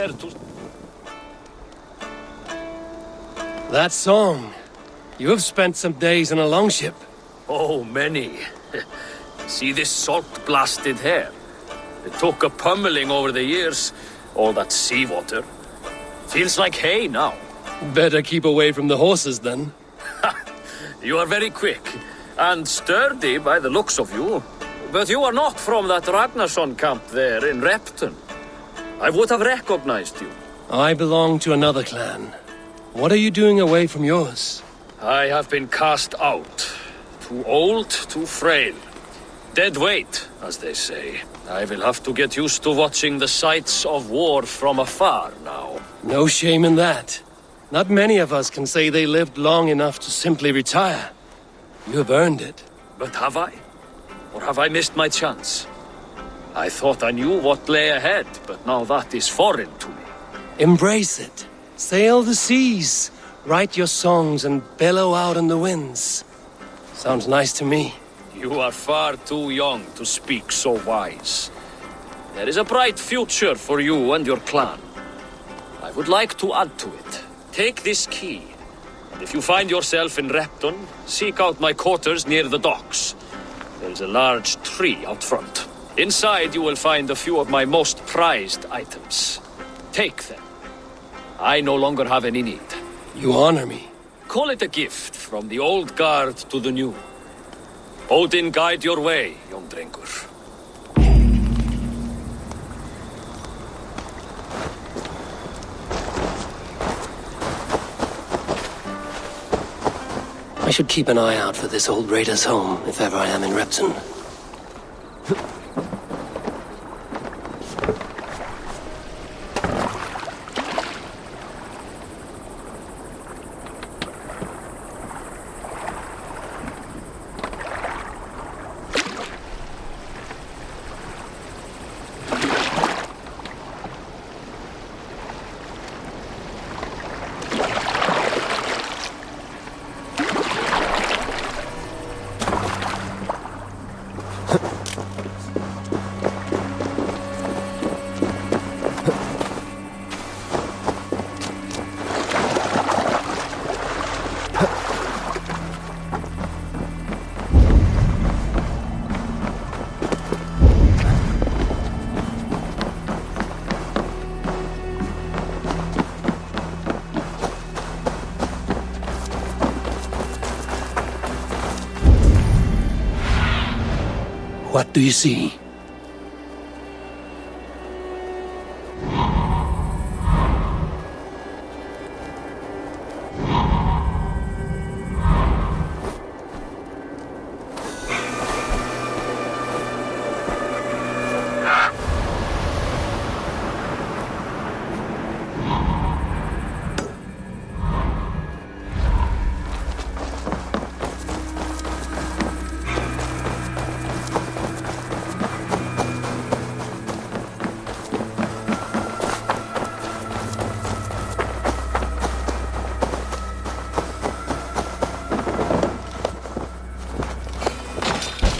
there to... That song. You have spent some days in a longship. Oh, many. See this salt-blasted hair? It took a pummeling over the years. All that seawater. Feels like hay now. Better keep away from the horses, then. You are very quick. And sturdy by the looks of you. But you are not from that Ragnarsson camp there in Repton. I would have recognized you. I belong to another clan. What are you doing away from yours? I have been cast out. Too old, too frail. Dead weight, as they say. I will have to get used to watching the sights of war from afar now. No shame in that. Not many of us can say they lived long enough to simply retire. You have earned it. But have I? Or have I missed my chance? I thought I knew what lay ahead, but now that is foreign to me. Embrace it. Sail the seas. Write your songs and bellow out in the winds. Sounds nice to me. You are far too young to speak so wise. There is a bright future for you and your clan. I would like to add to it. Take this key, and if you find yourself in Repton, seek out my quarters near the docks. There is a large tree out front. Inside you will find a few of my most prized items. Take them. I no longer have any need. You honor me. Call it a gift from the old guard to the new. Odin guide your way, young drengur. I should keep an eye out for this old raider's home if ever I am in Repton. What do you see?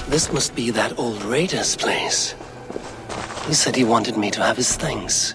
This must be that old raider's place. He said he wanted me to have his things.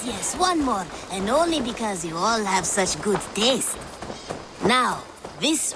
Yes, one more, and only because you all have such good taste. Now, this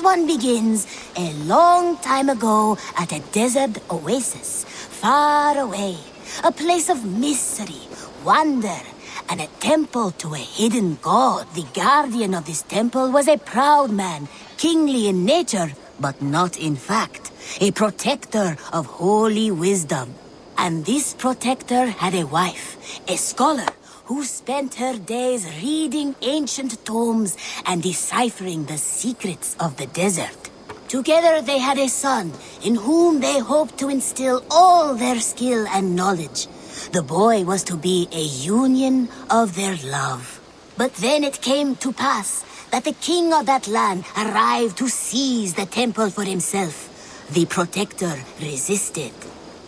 one begins a long time ago at a desert oasis, far away. A place of mystery, wonder, and a temple to a hidden god. The guardian of this temple was a proud man, kingly in nature, but not in fact. A protector of holy wisdom. And this protector had a wife, a scholar, who spent her days reading ancient tomes and deciphering the secrets of the desert. Together they had a son, in whom they hoped to instill all their skill and knowledge. The boy was to be a union of their love. But then it came to pass that the king of that land arrived to seize the temple for himself. The protector resisted.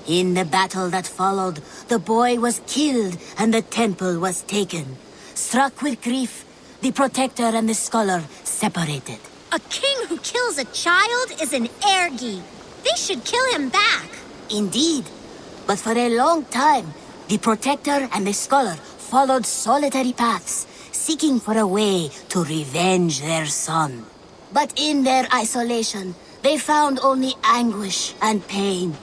In the battle that followed, the boy was killed and the temple was taken. Struck with grief, the protector and the scholar separated. A king who kills a child is an ergi. They should kill him back. Indeed. But for a long time, the protector and the scholar followed solitary paths, seeking for a way to revenge their son. But in their isolation, they found only anguish and pain.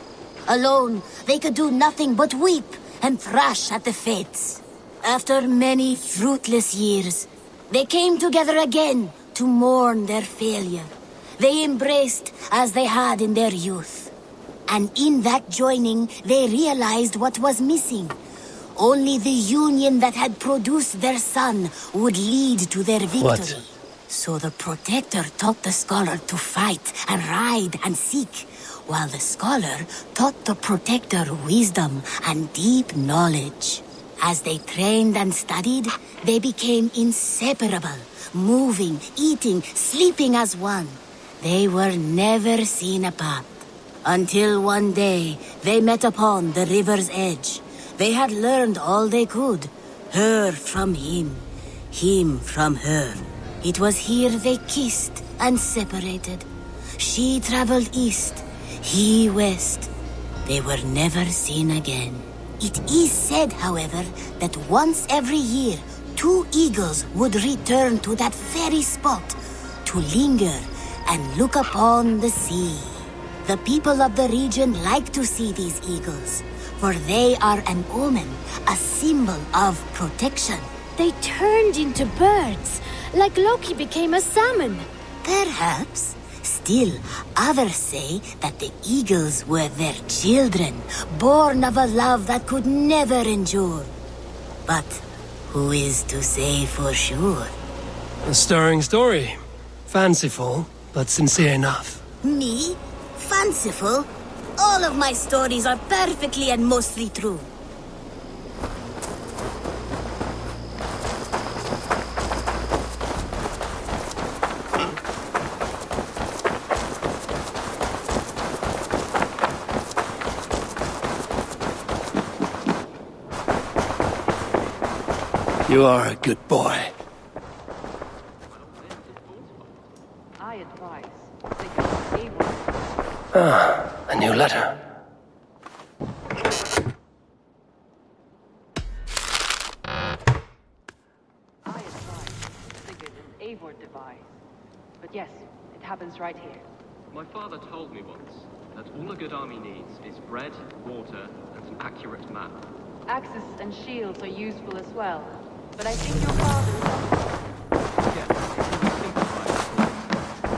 Alone, they could do nothing but weep and thrash at the fates. After many fruitless years, they came together again to mourn their failure. They embraced as they had in their youth. And in that joining, they realized what was missing. Only the union that had produced their son would lead to their victory. What? So the protector taught the scholar to fight and ride and seek, while the scholar taught the protector wisdom and deep knowledge. As they trained and studied, they became inseparable, moving, eating, sleeping as one. They were never seen apart. Until one day, they met upon the river's edge. They had learned all they could, her from him from her. It was here they kissed and separated. She traveled east, he west. They were never seen again. It is said, however, that once every year, 2 eagles would return to that very spot to linger and look upon the sea. The people of the region like to see these eagles, for they are an omen, a symbol of protection. They turned into birds, like Loki became a salmon. Perhaps. Still, others say that the eagles were their children, born of a love that could never endure. But Who is to say for sure? A stirring story. Fanciful, but sincere enough. Me? Fanciful? All of my stories are perfectly and mostly true. You are a good boy. I advise Eivor. A new letter. I advise Sigurd and Eivor device. But yes, it happens right here. My father told me once that all a good army needs is bread, water, and an accurate map. Axes and shields are useful as well. But I think your father Yes, think about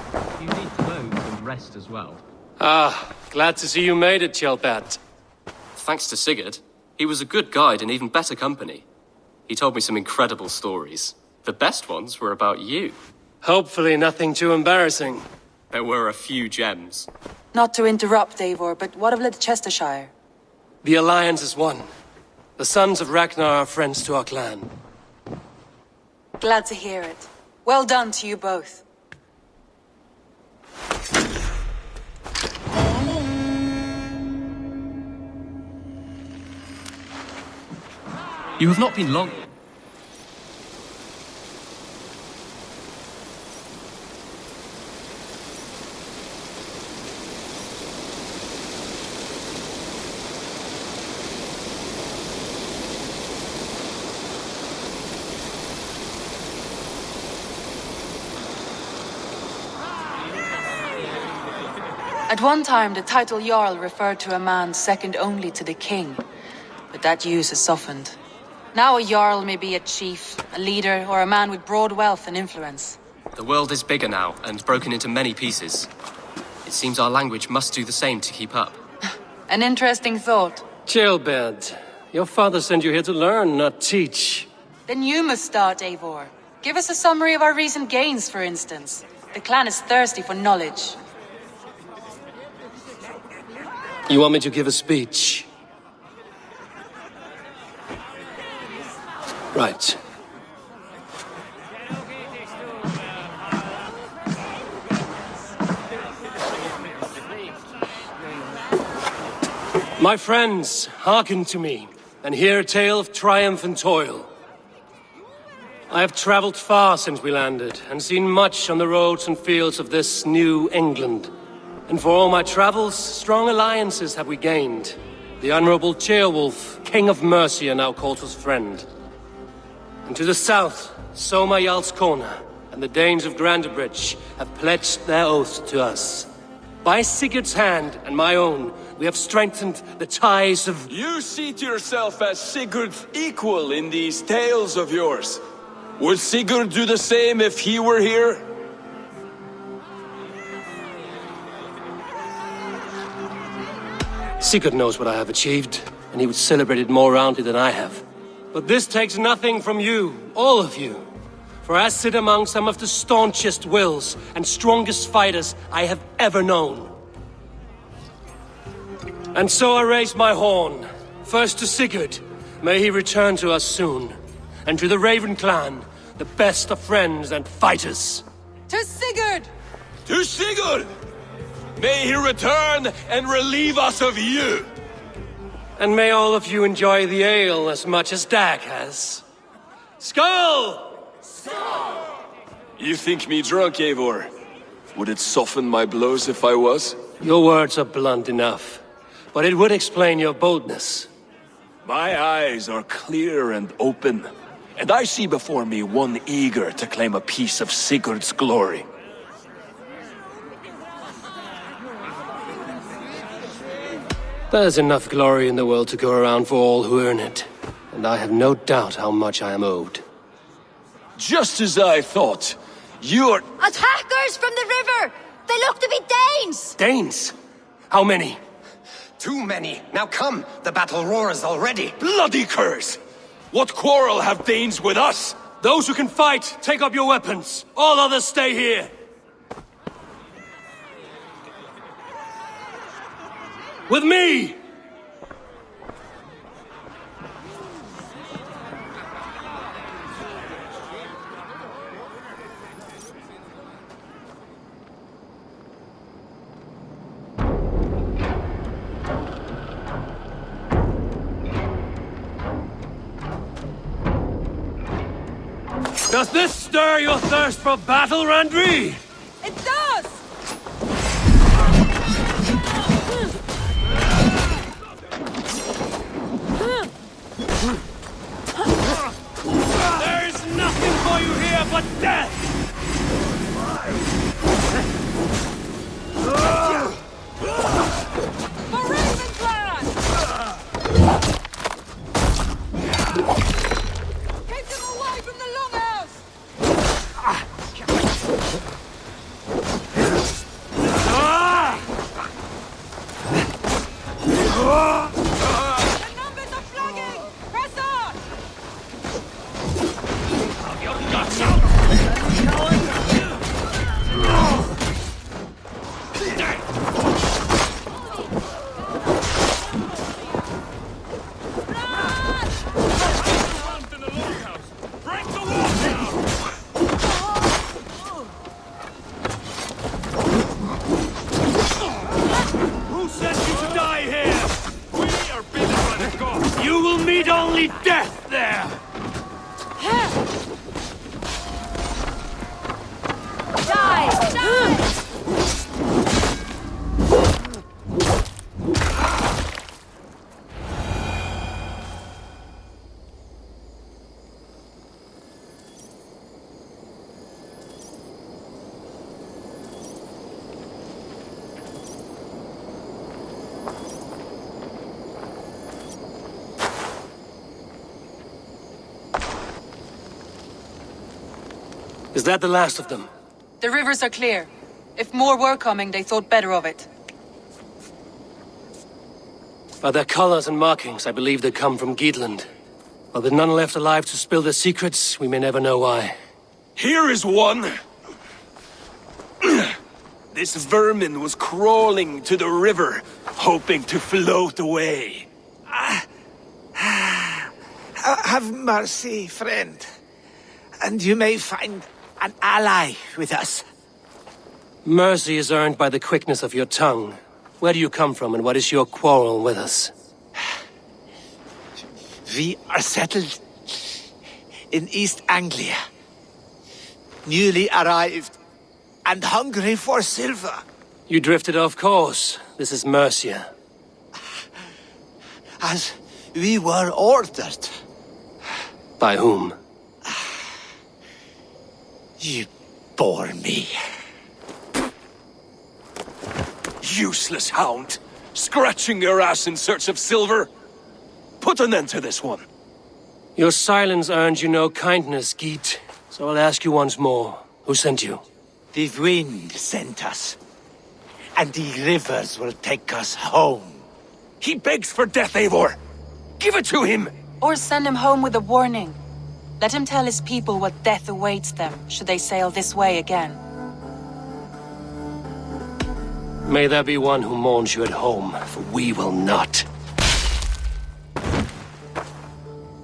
it. You need clothes and rest as well. Glad to see you made it, Chelpat. Thanks to Sigurd, he was a good guide and even better company. He told me some incredible stories. The best ones were about you. Hopefully nothing too embarrassing. There were a few gems. Not to interrupt, Eivor, but what of Leicestershire? The Alliance is one. The sons of Ragnar are friends to our clan. Glad to hear it. Well done to you both. You have not been long. At one time, the title Jarl referred to a man second only to the king, but that use has softened. Now a Jarl may be a chief, a leader, or a man with broad wealth and influence. The world is bigger now and broken into many pieces. It seems our language must do the same to keep up. An interesting thought. Chilbert, your father sent you here to learn, not teach. Then you must start, Eivor. Give us a summary of our recent gains, for instance. The clan is thirsty for knowledge. You want me to give a speech? Right. My friends, hearken to me, and hear a tale of triumph and toil. I have traveled far since we landed, and seen much on the roads and fields of this new England. And for all my travels, strong alliances have we gained. The Honorable Ceolwulf, King of Mercia, now calls us friend. And to the south, Soma Jarlskona and the Danes of Grandebridge have pledged their oath to us. By Sigurd's hand and my own, we have strengthened the ties of... You see to yourself as Sigurd's equal in these tales of yours. Would Sigurd do the same if he were here? Sigurd knows what I have achieved, and he would celebrate it more roundly than I have. But this takes nothing from you, all of you. For I sit among some of the staunchest wills and strongest fighters I have ever known. And so I raise my horn, first to Sigurd, may he return to us soon, and to the Raven clan, the best of friends and fighters. To Sigurd! To Sigurd! May he return and relieve us of you! And may all of you enjoy the ale as much as Dag has. Skull! You think me drunk, Eivor? Would it soften my blows if I was? Your words are blunt enough, but it would explain your boldness. My eyes are clear and open, and I see before me one eager to claim a piece of Sigurd's glory. There's enough glory in the world to go around for all who earn it, and I have no doubt how much I am owed. Just as I thought, you're... Attackers from the river! They look to be Danes! Danes? How many? Too many. Now come, the battle roars already. Bloody curse! What quarrel have Danes with us? Those who can fight, take up your weapons. All others stay here. With me! Does this stir your thirst for battle, Randri? It does! There's nothing for you here but death! For Ravenclan! Keep them away from the longhouse! The numbers are flagging! Press on! Your guts out! Who sent you to die here? We are bidden by the gods. You will meet only death there! Die! Die! Is that the last of them? The rivers are clear. If more were coming, they thought better of it. By their colors and markings, I believe they come from Geatland. But with none left alive to spill their secrets, we may never know why. Here is one. This vermin was crawling to the river, hoping to float away. Have mercy, friend. And you may find an ally with us. Mercy is earned by the quickness of your tongue. Where do you come from, and what is your quarrel with us? We are settled in East Anglia. Newly arrived and hungry for silver. You drifted off course. This is Mercia. As we were ordered. By whom? You bore me. Useless hound! Scratching your ass in search of silver! Put an end to this one! Your silence earned you no kindness, Geet. So I'll ask you once more. Who sent you? The wind sent us. And the rivers will take us home. He begs for death, Eivor! Give it to him! Or send him home with a warning. Let him tell his people what death awaits them, should they sail this way again. May there be one who mourns you at home, for we will not.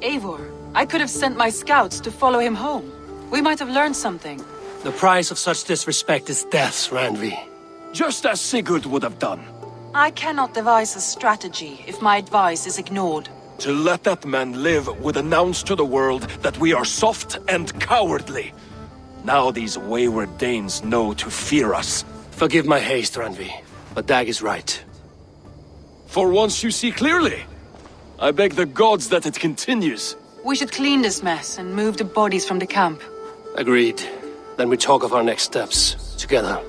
Eivor, I could have sent my scouts to follow him home. We might have learned something. The price of such disrespect is death, Randvi. Just as Sigurd would have done. I cannot devise a strategy if my advice is ignored. To let that man live would announce to the world that we are soft and cowardly. Now these wayward Danes know to fear us. Forgive my haste, Randvi, but Dag is right. For once you see clearly. I beg the gods that it continues. We should clean this mess and move the bodies from the camp. Agreed. Then we talk of our next steps, together.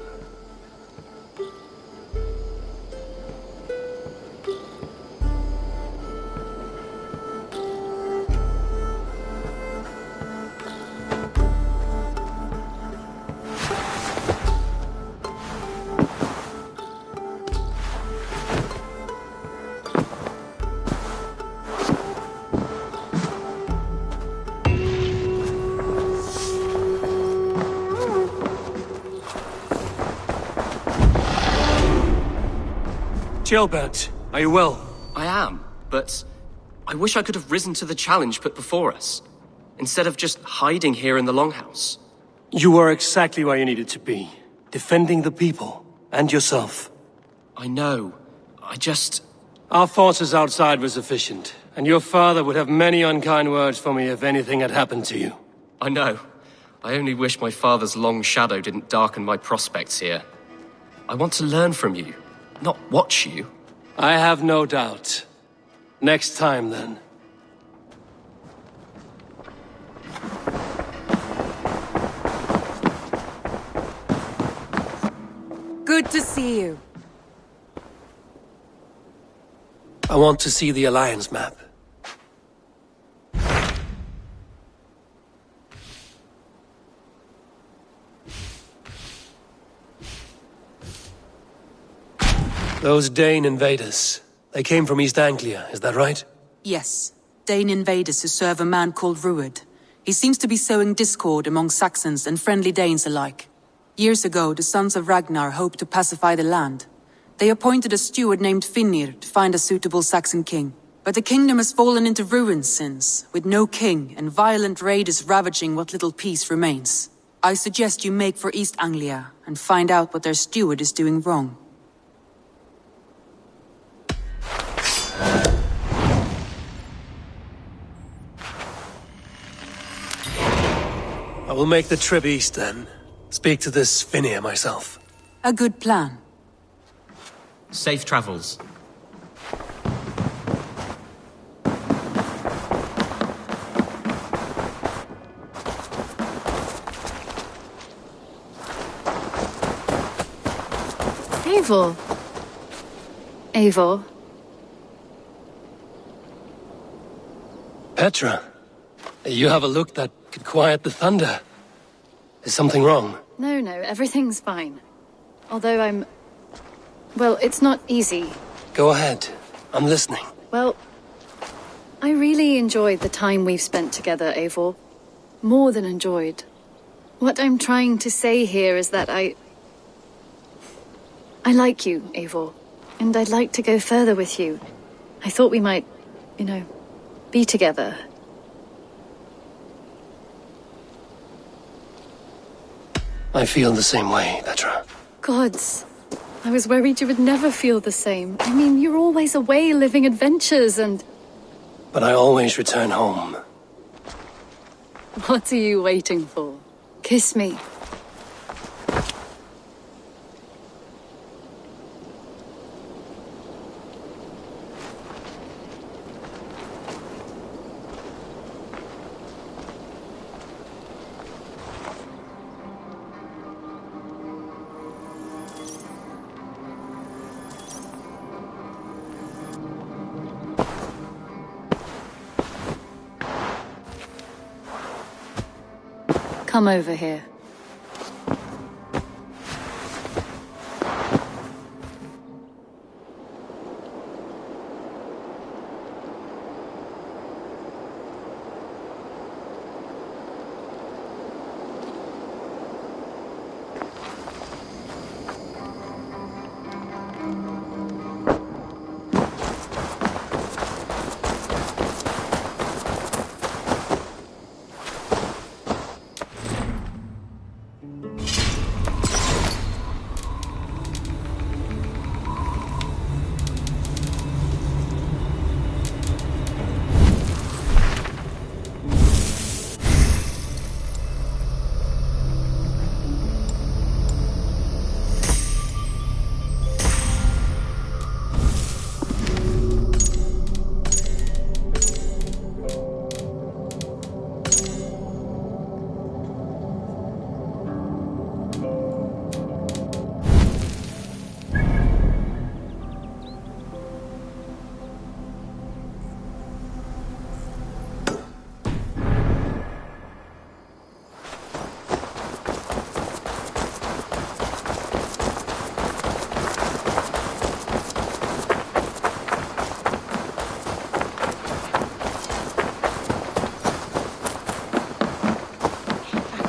Gilbert, are you well? I am, but I wish I could have risen to the challenge put before us, instead of just hiding here in the Longhouse. You were exactly where you needed to be, defending the people and yourself. I know. Our forces outside were sufficient, and your father would have many unkind words for me if anything had happened to you. I know. I only wish my father's long shadow didn't darken my prospects here. I want to learn from you, not watch you. I have no doubt. Next time, then. Good to see you. I want to see the Alliance map. Those Dane invaders, they came from East Anglia, is that right? Yes. Dane invaders who serve a man called Rued. He seems to be sowing discord among Saxons and friendly Danes alike. Years ago, the sons of Ragnar hoped to pacify the land. They appointed a steward named Finnir to find a suitable Saxon king. But the kingdom has fallen into ruins since, with no king and violent raiders ravaging what little peace remains. I suggest you make for East Anglia and find out what their steward is doing wrong. I will make the trip east then. Speak to this Finnir myself. A good plan. Safe travels. Eivor. Eivor. Petra, you have a look that could quiet the thunder. Is something wrong? No, everything's fine. Although well, it's not easy. Go ahead. I'm listening. Well, I really enjoyed the time we've spent together, Eivor. More than enjoyed. What I'm trying to say here is that I like you, Eivor. And I'd like to go further with you. I thought we might, be together. I feel the same way, Petra. Gods. I was worried you would never feel the same. I mean, you're always away living adventures and... But I always return home. What are you waiting for? Kiss me. Come over here.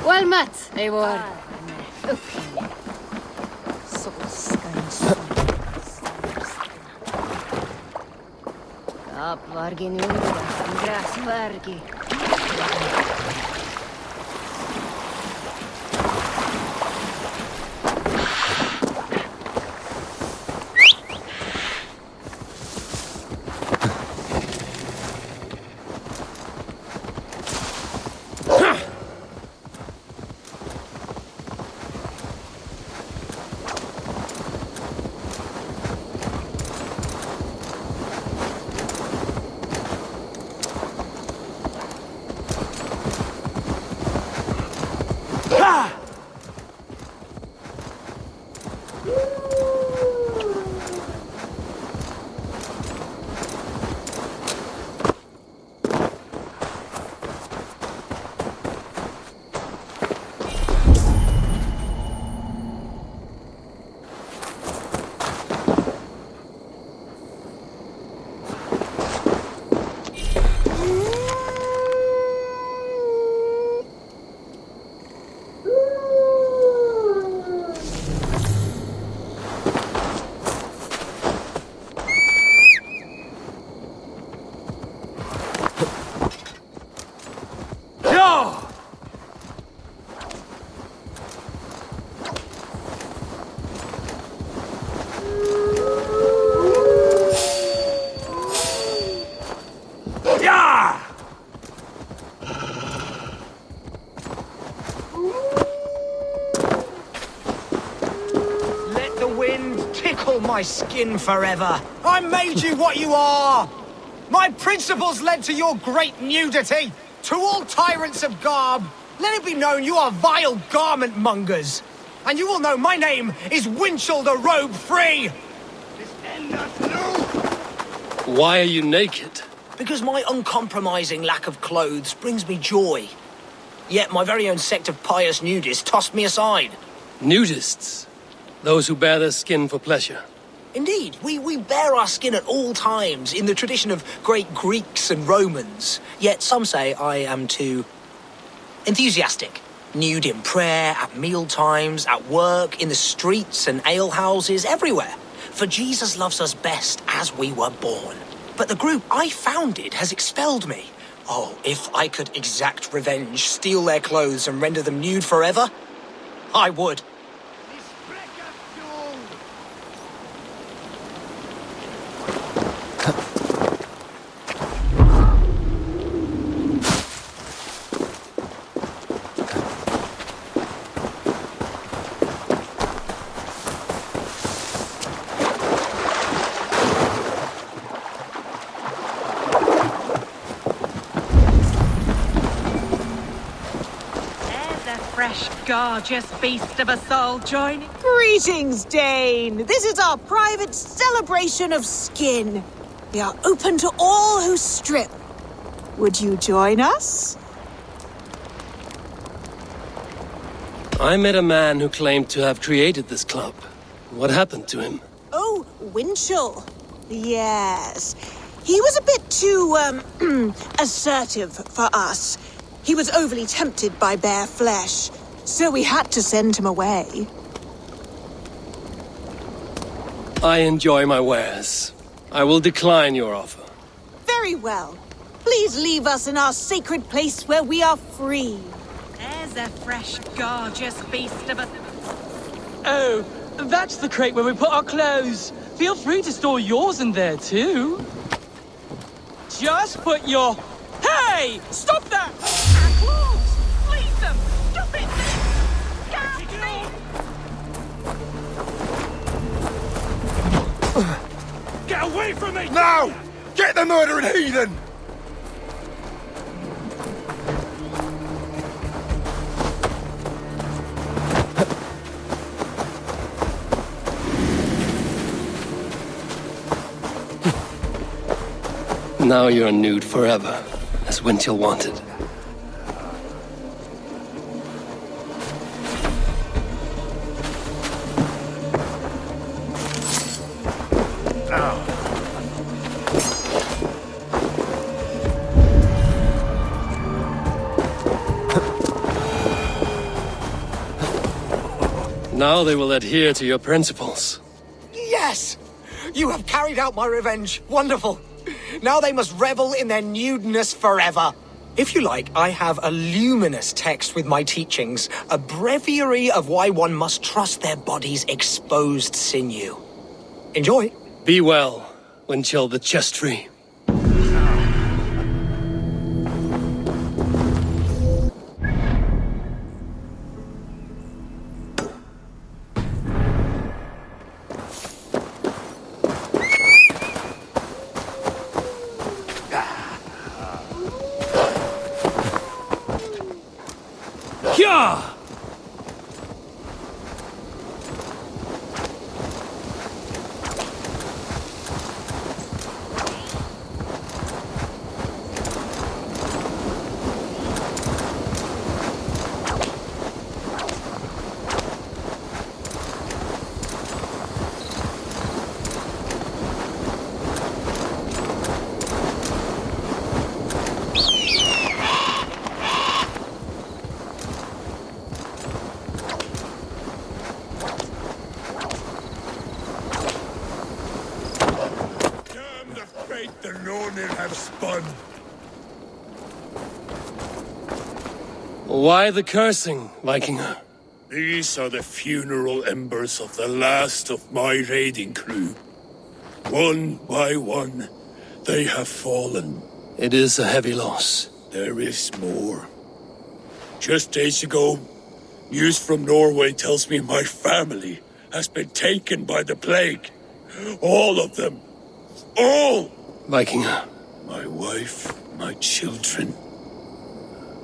Well met, Eivor. vargi nuda, gras vargi. My skin forever. I made you what you are. My principles led to your great nudity. To all tyrants of garb, let it be known you are vile garment mongers. And you will know my name is Winchell the Robe Free. Why are you naked? Because my uncompromising lack of clothes brings me joy. Yet my very own sect of pious nudists tossed me aside. Nudists? Those who bare their skin for pleasure. Indeed, we bare our skin at all times, in the tradition of great Greeks and Romans. Yet some say I am too enthusiastic. Nude in prayer, at meal times, at work, in the streets and alehouses, everywhere. For Jesus loves us best as we were born. But the group I founded has expelled me. Oh, if I could exact revenge, steal their clothes and render them nude forever, I would. Gorgeous beast of a soul joining. Greetings, Dane. This is our private celebration of skin. We are open to all who strip. Would you join us? I met a man who claimed to have created this club. What happened to him? Oh, Winchell. Yes. He was a bit too, assertive for us. He was overly tempted by bare flesh. So we had to send him away. I enjoy my wares. I will decline your offer. Very well. Please leave us in our sacred place where we are free. There's a fresh, gorgeous beast of a... Oh, that's the crate where we put our clothes. Feel free to store yours in there, too. Just put your... Hey! Stop that! Our clothes! Leave them! Stop it! Get away from me! Now! Get the murdering heathen! Now you're nude forever, as Winchell wanted. Now they will adhere to your principles. Yes! You have carried out my revenge. Wonderful. Now they must revel in their nudeness forever. If you like, I have a luminous text with my teachings, a breviary of why one must trust their body's exposed sinew. Enjoy. Be well, Winchell the chest tree. Yeah! The Nornir have spun. Why the cursing, Vikinger? These are the funeral embers of the last of my raiding crew. One by one, they have fallen. It is a heavy loss. There is more. Just days ago, news from Norway tells me my family has been taken by the plague. All of them. All! Vikinger. My wife, my children.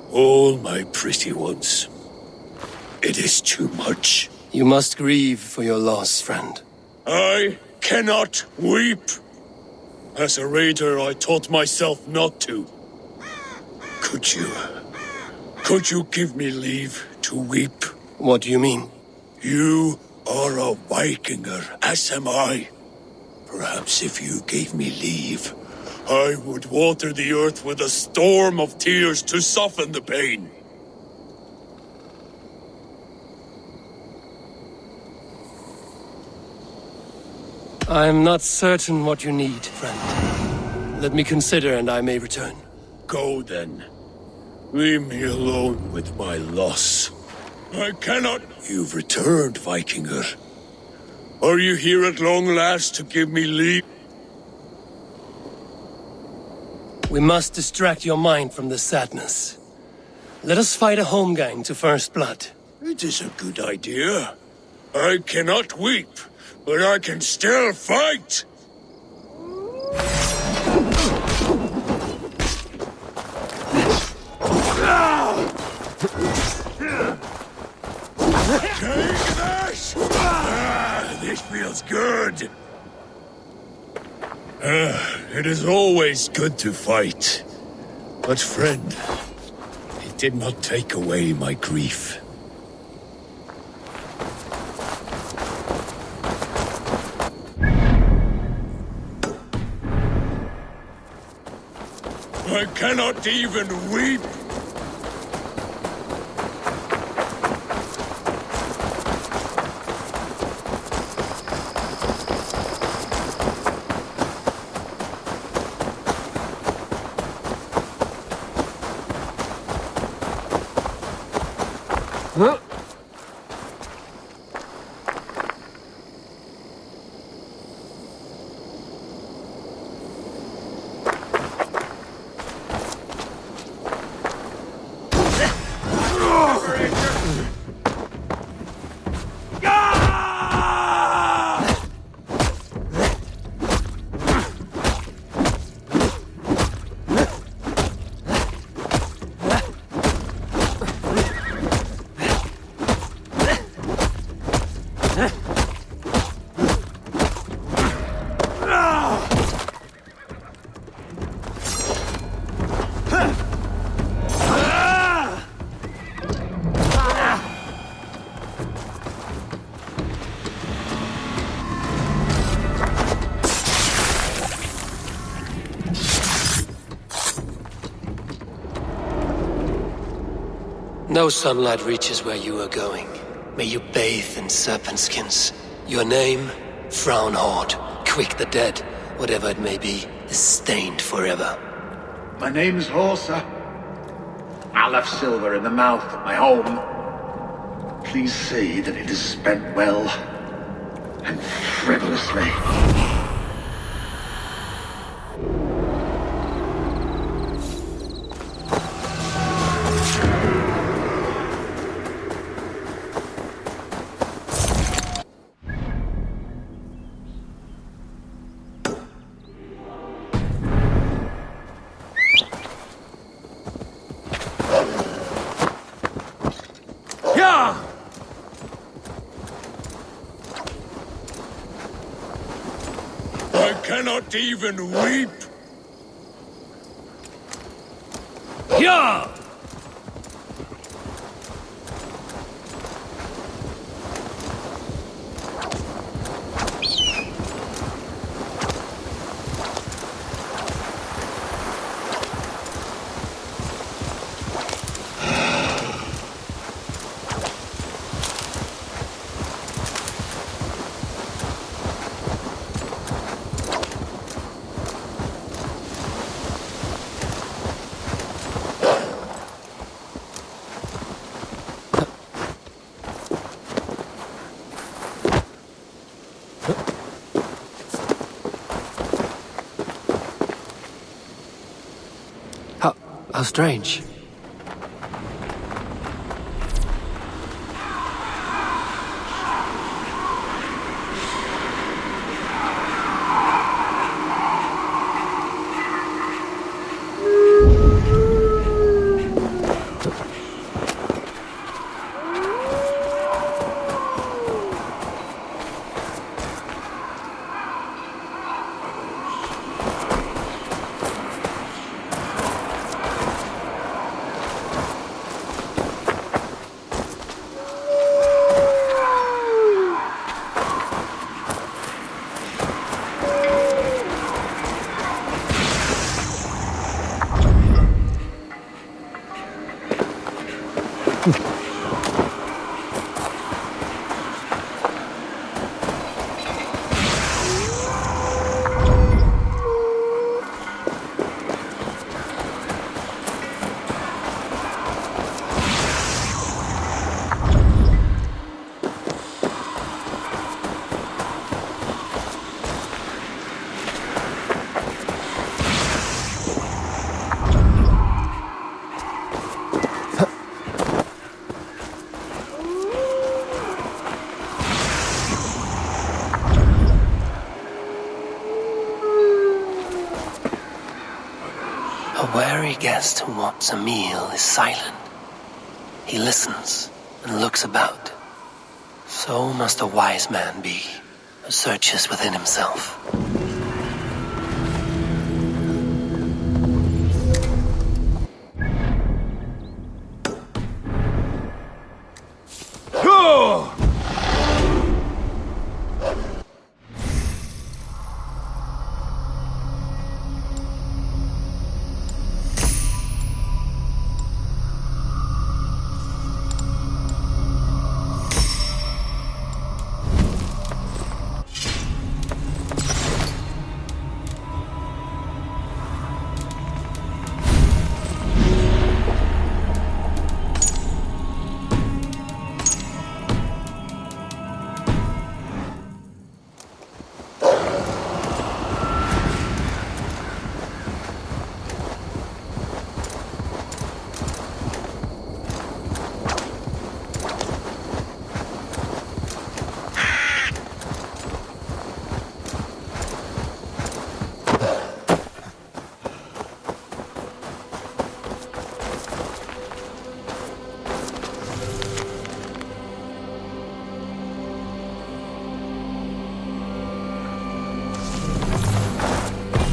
All my pretty ones. It is too much. You must grieve for your loss, friend. I cannot weep. As a raider, I taught myself not to. Could you give me leave to weep? What do you mean? You are a Vikinger, as am I. Perhaps if you gave me leave, I would water the earth with a storm of tears to soften the pain. I am not certain what you need, friend. Let me consider and I may return. Go then. Leave me alone with my loss. I cannot... You've returned, Vikinger. Are you here at long last to give me leave? We must distract your mind from the sadness. Let us fight a holmgang to first blood. It is a good idea. I cannot weep, but I can still fight! Take this! This feels good. It is always good to fight. But friend, it did not take away my grief. I cannot even weep. No sunlight reaches where you are going. May you bathe in serpent skins. Your name? Frownhorde. Quick the dead, whatever it may be. is stained forever. My name's Horsa. I left silver in the mouth of my home. Please see that it is spent well and frivolously. I cannot even weep. Yeah! How strange. A wary guest who wants a meal is silent. He listens and looks about. So must a wise man be, who searches within himself.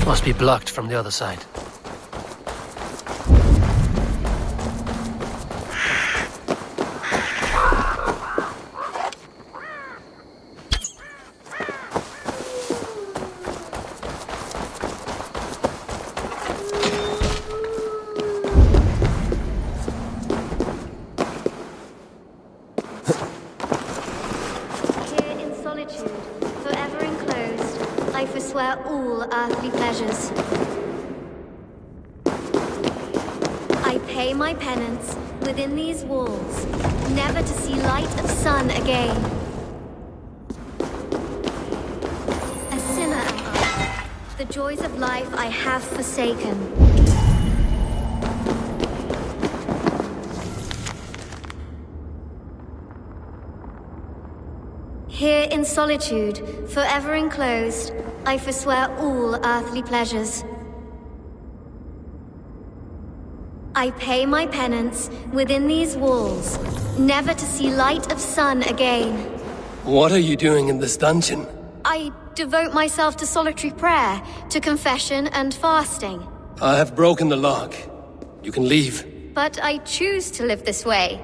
Must be blocked from the other side. Here in solitude, forever enclosed, life is forswear all earthly pleasures. I pay my penance within these walls, never to see light of sun again. A sinner am I. The joys of life I have forsaken. Here in solitude, forever enclosed, I forswear all earthly pleasures. I pay my penance within these walls, never to see light of sun again. What are you doing in this dungeon? I devote myself to solitary prayer, to confession and fasting. I have broken the lock. You can leave. But I choose to live this way.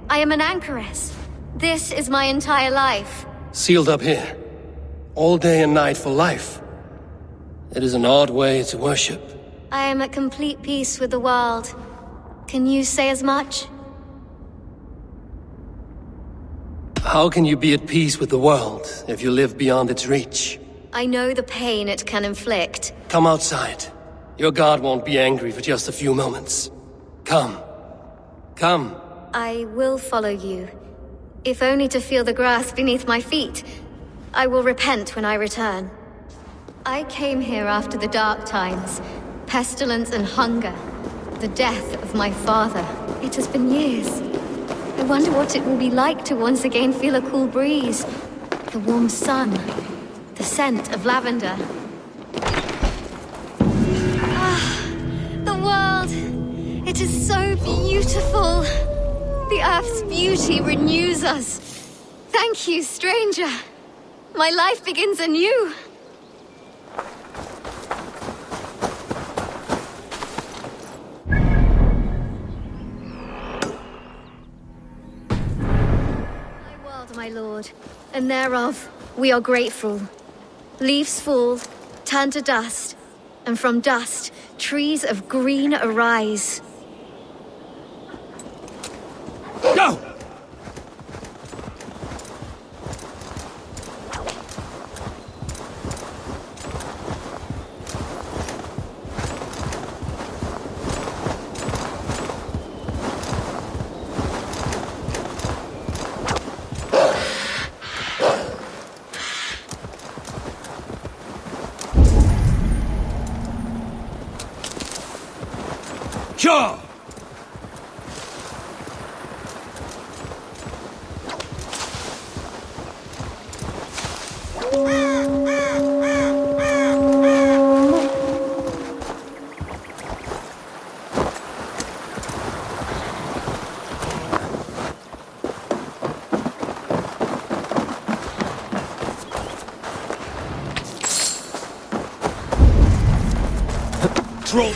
I am an anchoress. This is my entire life. Sealed up here. All day and night for life. It is an odd way to worship. I am at complete peace with the world. Can you say as much? How can you be at peace with the world if you live beyond its reach? I know the pain it can inflict. Come outside. Your god won't be angry for just a few moments. Come. Come. I will follow you. If only to feel the grass beneath my feet. I will repent when I return. I came here after the dark times. Pestilence and hunger. The death of my father. It has been years. I wonder what it will be like to once again feel a cool breeze. The warm sun. The scent of lavender. Ah, the world. It is so beautiful. The earth's beauty renews us. Thank you, stranger. My life begins anew. My world, my lord, and thereof we are grateful. Leaves fall, turn to dust, and from dust trees of green arise. Go! Sure! Troll!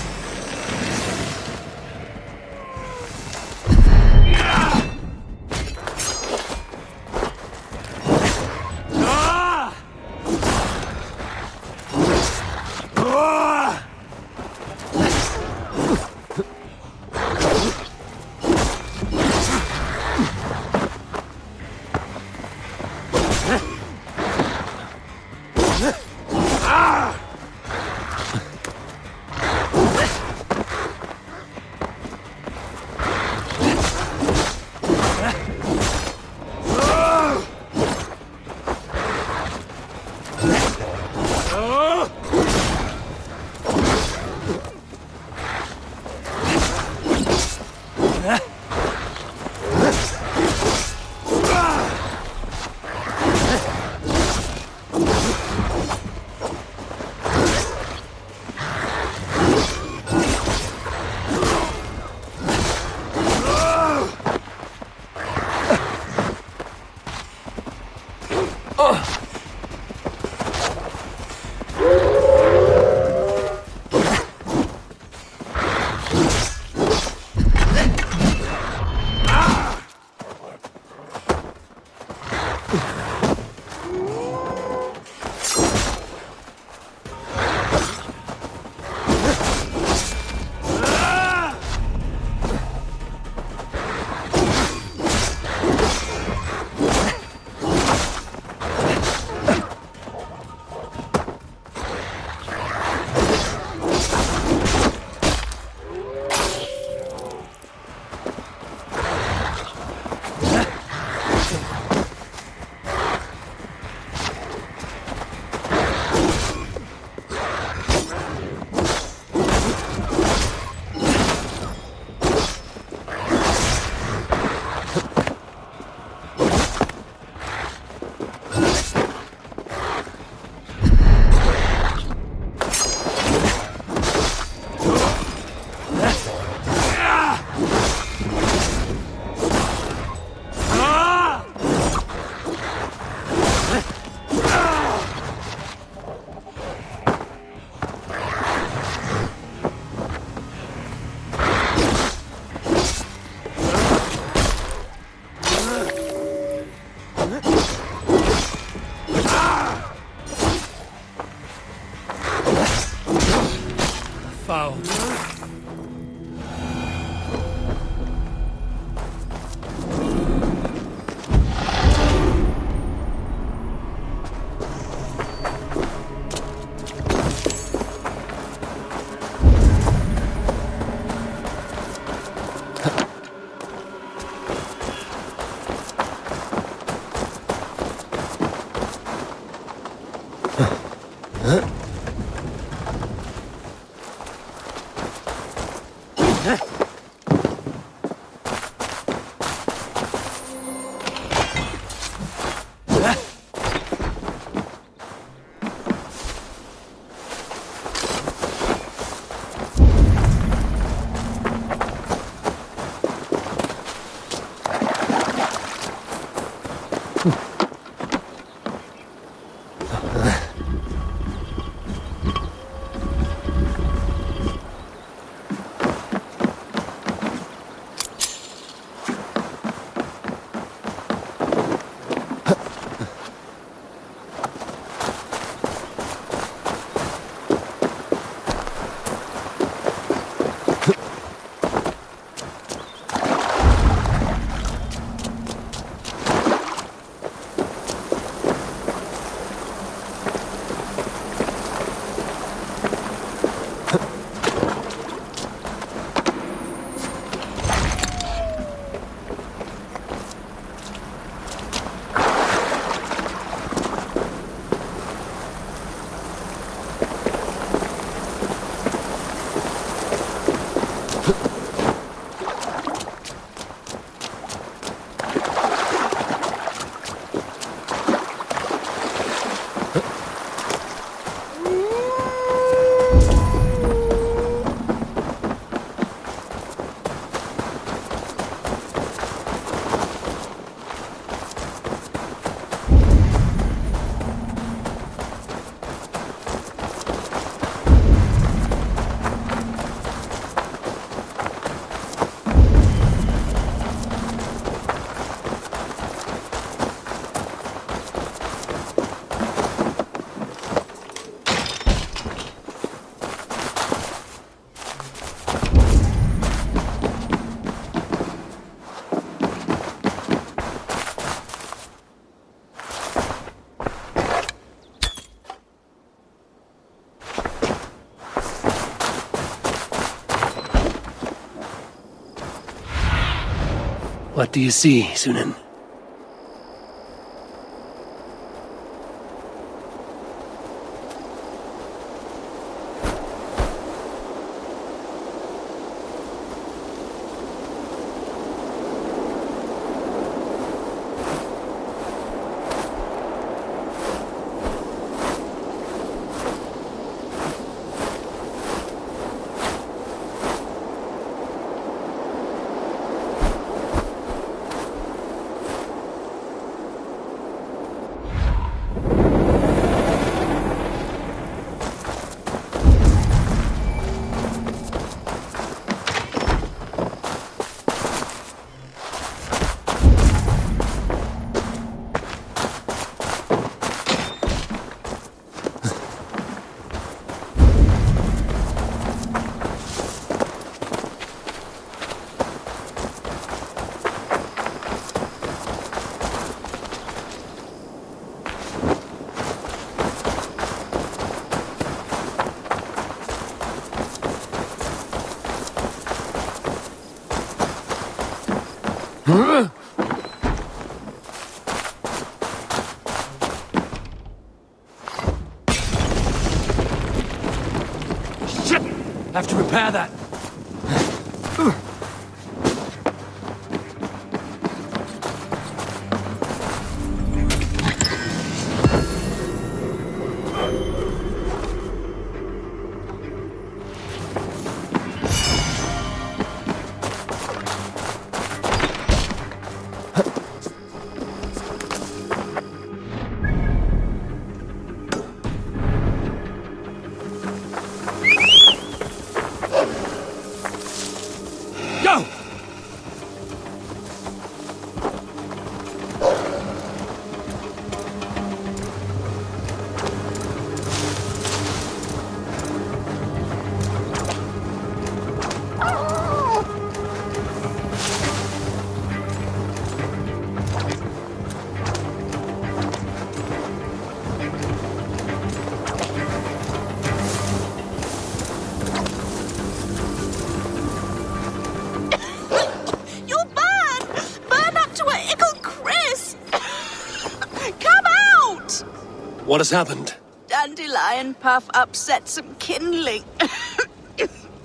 What do you see, Sunan? Shit! Have to repair that. Go! What has happened? Dandelion Puff upset some kindling.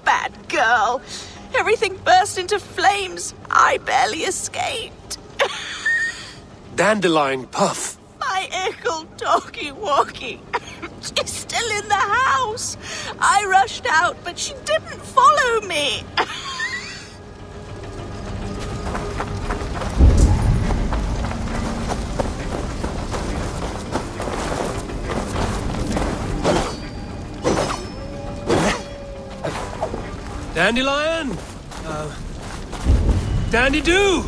Bad girl. Everything burst into flames. I barely escaped. Dandelion Puff. My ickle doggy walkie. She's still in the house. I rushed out, but she didn't follow me. Dandelion? Dandy-doo!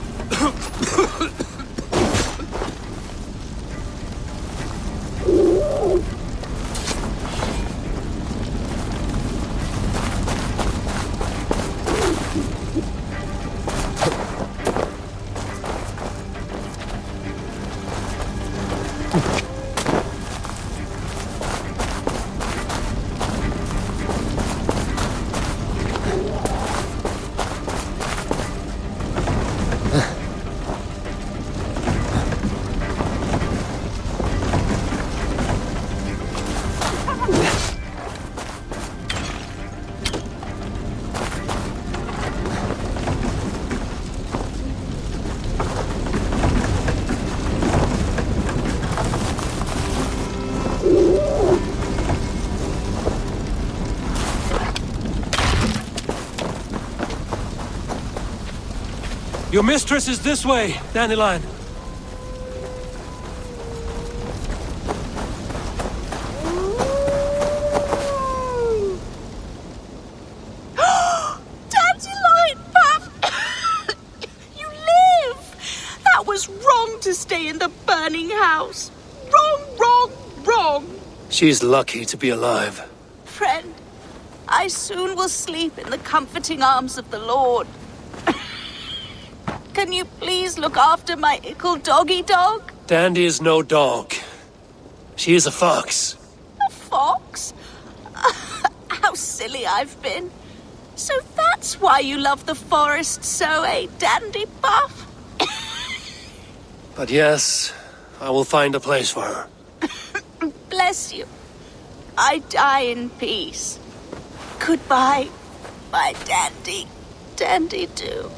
Your mistress is this way, Dandelion. Dandelion Puff! You live! That was wrong to stay in the burning house. Wrong. She's lucky to be alive. Friend, I soon will sleep in the comforting arms of the Lord. Can you please look after my ickle doggy dog? Dandy is no dog. She is a fox. A fox? How silly I've been. So that's why you love the forest so, eh, Dandy Buff? But yes, I will find a place for her. Bless you. I die in peace. Goodbye, my dandy. Dandy too.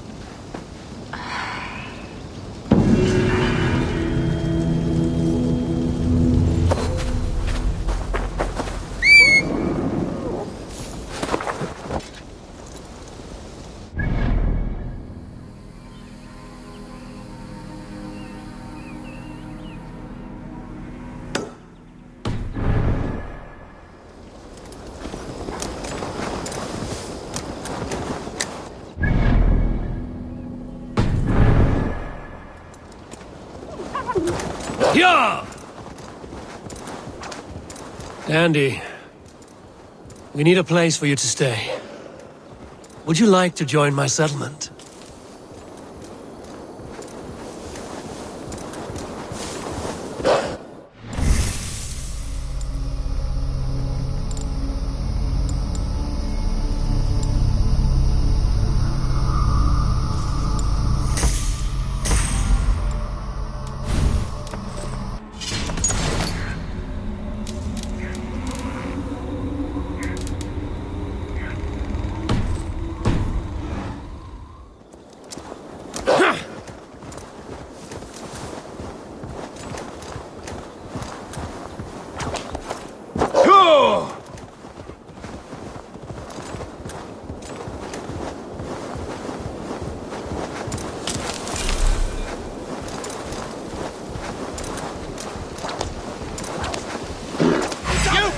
Yeah! Dandy, we need a place for you to stay. Would you like to join my settlement?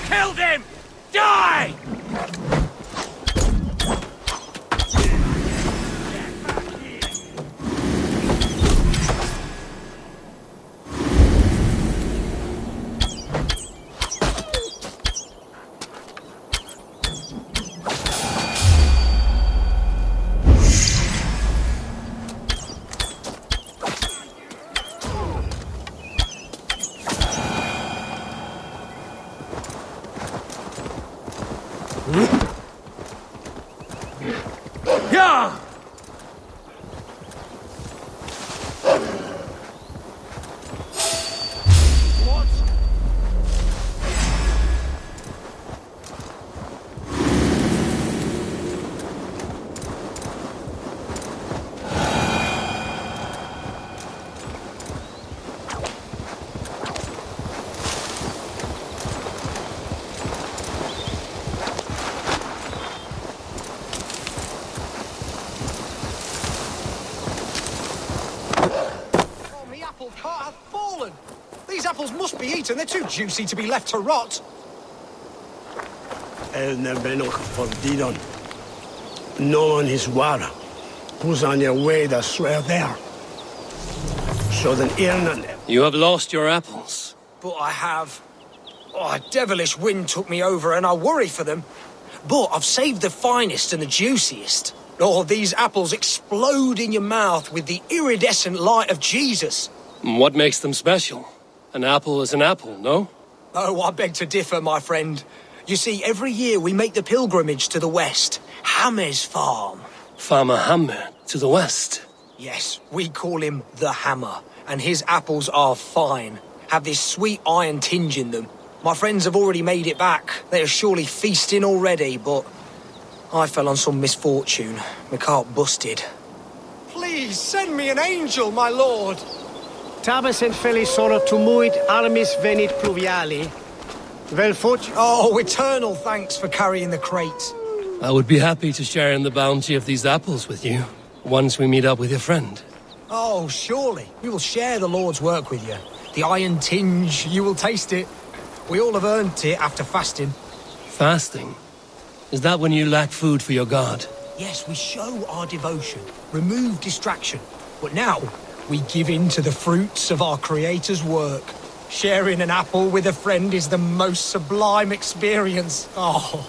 Killed him! Die! Yeah! Cart hath fallen. These apples must be eaten. They're too juicy to be left to rot. No is war. Who's on your way to swear there? So then You have lost your apples. But I have. Oh, a devilish wind took me over and I worry for them. But I've saved the finest and the juiciest. Oh, these apples explode in your mouth with the iridescent light of Jesus. What makes them special? An apple is an apple, no? Oh, I beg to differ, my friend. You see, every year we make the pilgrimage to the west. Hammer's farm. Farmer Hammer to the west. Yes, we call him the Hammer. And his apples are fine. Have this sweet iron tinge in them. My friends have already made it back. They are surely feasting already, but I fell on some misfortune. My cart busted. Please, send me an angel, my lord. Tabes en felisoro tumuit armis venit pluviali. Vel Oh, eternal thanks for carrying the crate. I would be happy to share in the bounty of these apples with you, once we meet up with your friend. Oh, surely. We will share the Lord's work with you. The iron tinge, you will taste it. We all have earned it after fasting. Fasting? Is that when you lack food for your god? Yes, we show our devotion, remove distraction. But now, we give in to the fruits of our Creator's work. Sharing an apple with a friend is the most sublime experience. Oh.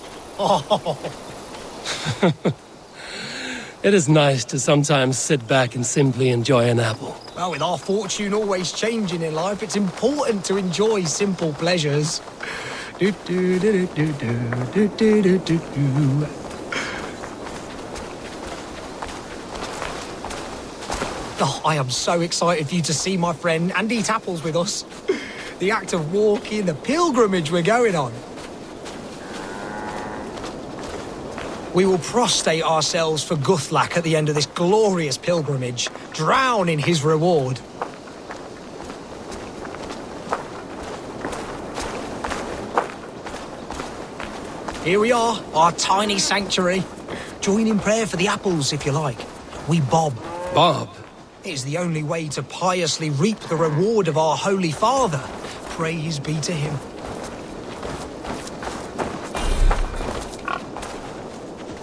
It is nice to sometimes sit back and simply enjoy an apple. Well, with our fortune always changing in life, it's important to enjoy simple pleasures. Oh, I am so excited for you to see my friend and eat apples with us. The act of walking, the pilgrimage we're going on. We will prostrate ourselves for Guthlak at the end of this glorious pilgrimage, drown in his reward. Here we are, our tiny sanctuary. Join in prayer for the apples, if you like. We bob. Bob? It is the only way to piously reap the reward of our Holy Father. Praise be to him.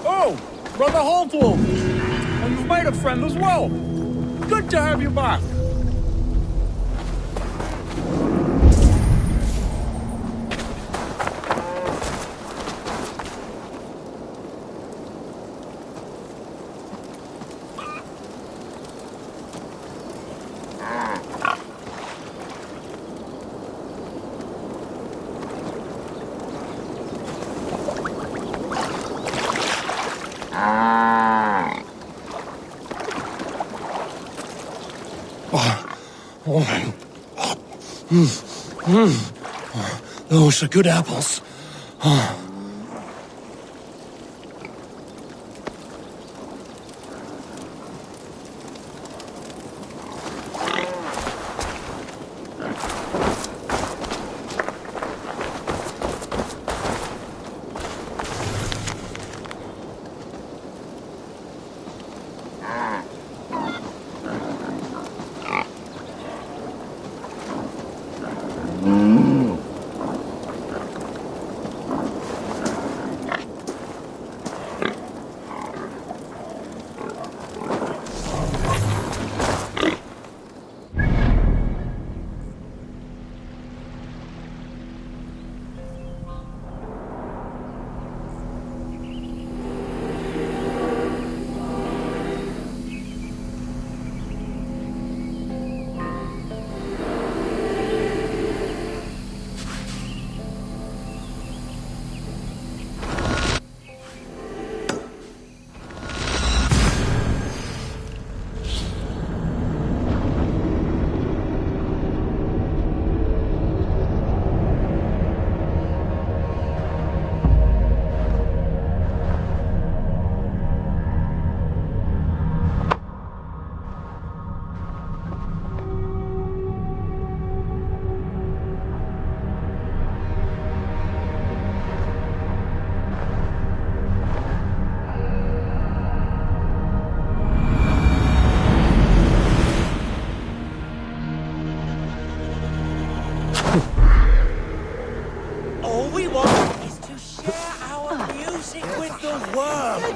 Oh, Brother Holtwolf! And you've made a friend as well. Good to have you back. Those are good apples.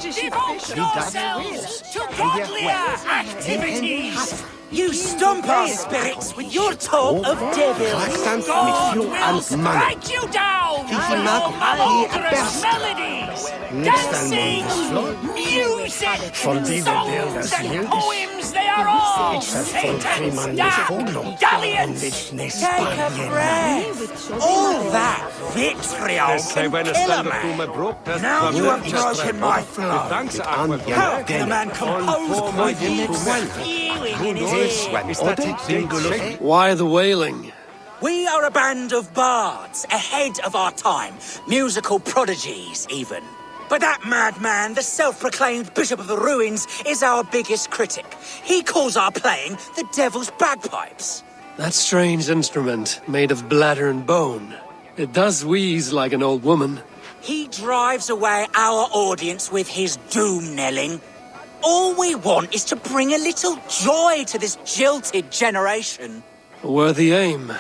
Devote yourselves to godlier activities! You stump our spirits with your talk of devils! God will strike you down with your malodorous melodies! Dancing, music, songs and poems, they are all Satan's dark dalliance! Take a breath! All that vitriol can kill a man! Now you have broken my flow! How can a man compose with spewing in his ear? Why the wailing? We are a band of bards, ahead of our time. Musical prodigies, even. But that madman, the self-proclaimed Bishop of the Ruins, is our biggest critic. He calls our playing the Devil's Bagpipes. That strange instrument, made of bladder and bone. It does wheeze like an old woman. He drives away our audience with his doom-knelling. All we want is to bring a little joy to this jilted generation. A worthy aim.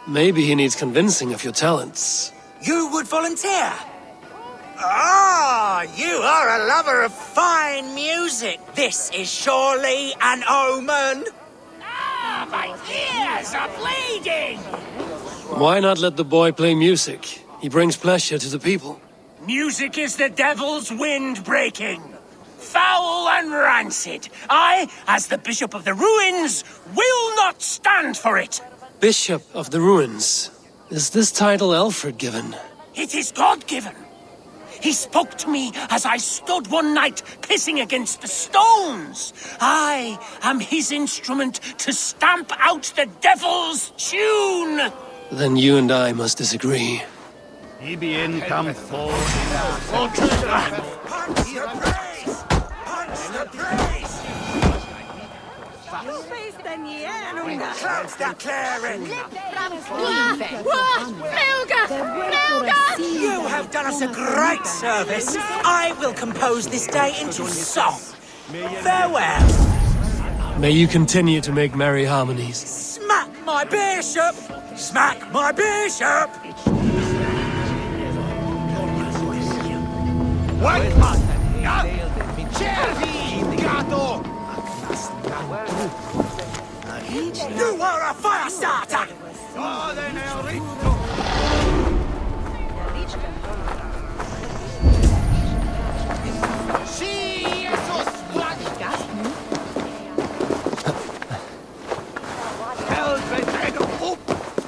Maybe he needs convincing of your talents. You would volunteer? Ah, you are a lover of fine music. This is surely an omen. Ah, my ears are bleeding! Why not let the boy play music? He brings pleasure to the people. Music is the devil's wind-breaking. Foul and rancid. I, as the Bishop of the Ruins, will not stand for it. Bishop of the Ruins. Is this title Alfred given? It is God-given. He spoke to me as I stood one night pissing against the stones. I am his instrument to stamp out the devil's tune. Then you and I must disagree. Ibien come forward. You have done us a great service. I will compose this day into song. Farewell. May you continue to make merry harmonies. Smack my bishop! Smack my bishop! You are a fire starter!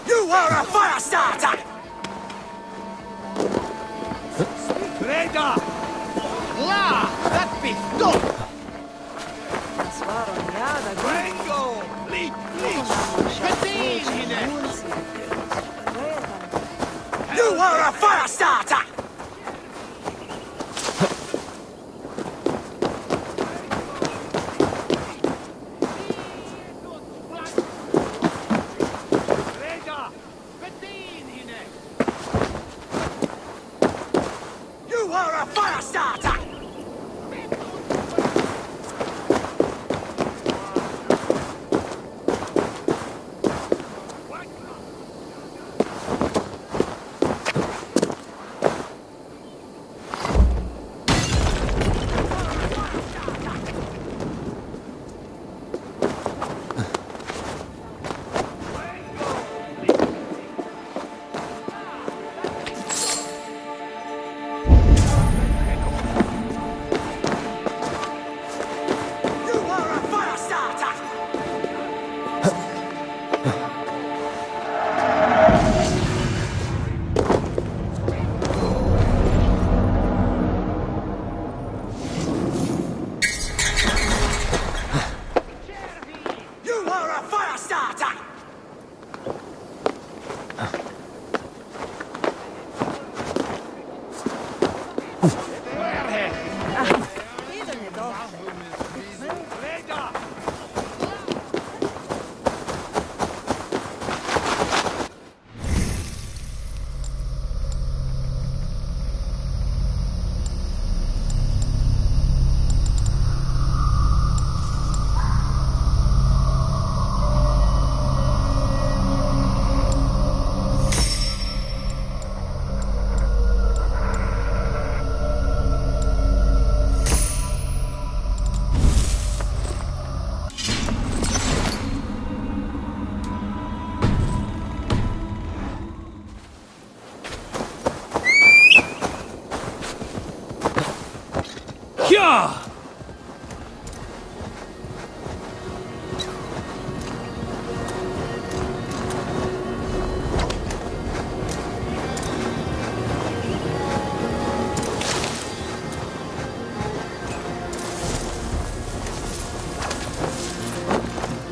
You are a fire starter! Reda! La! That be stop! Vengo! Leap! You are a fire starter! You are a fire starter!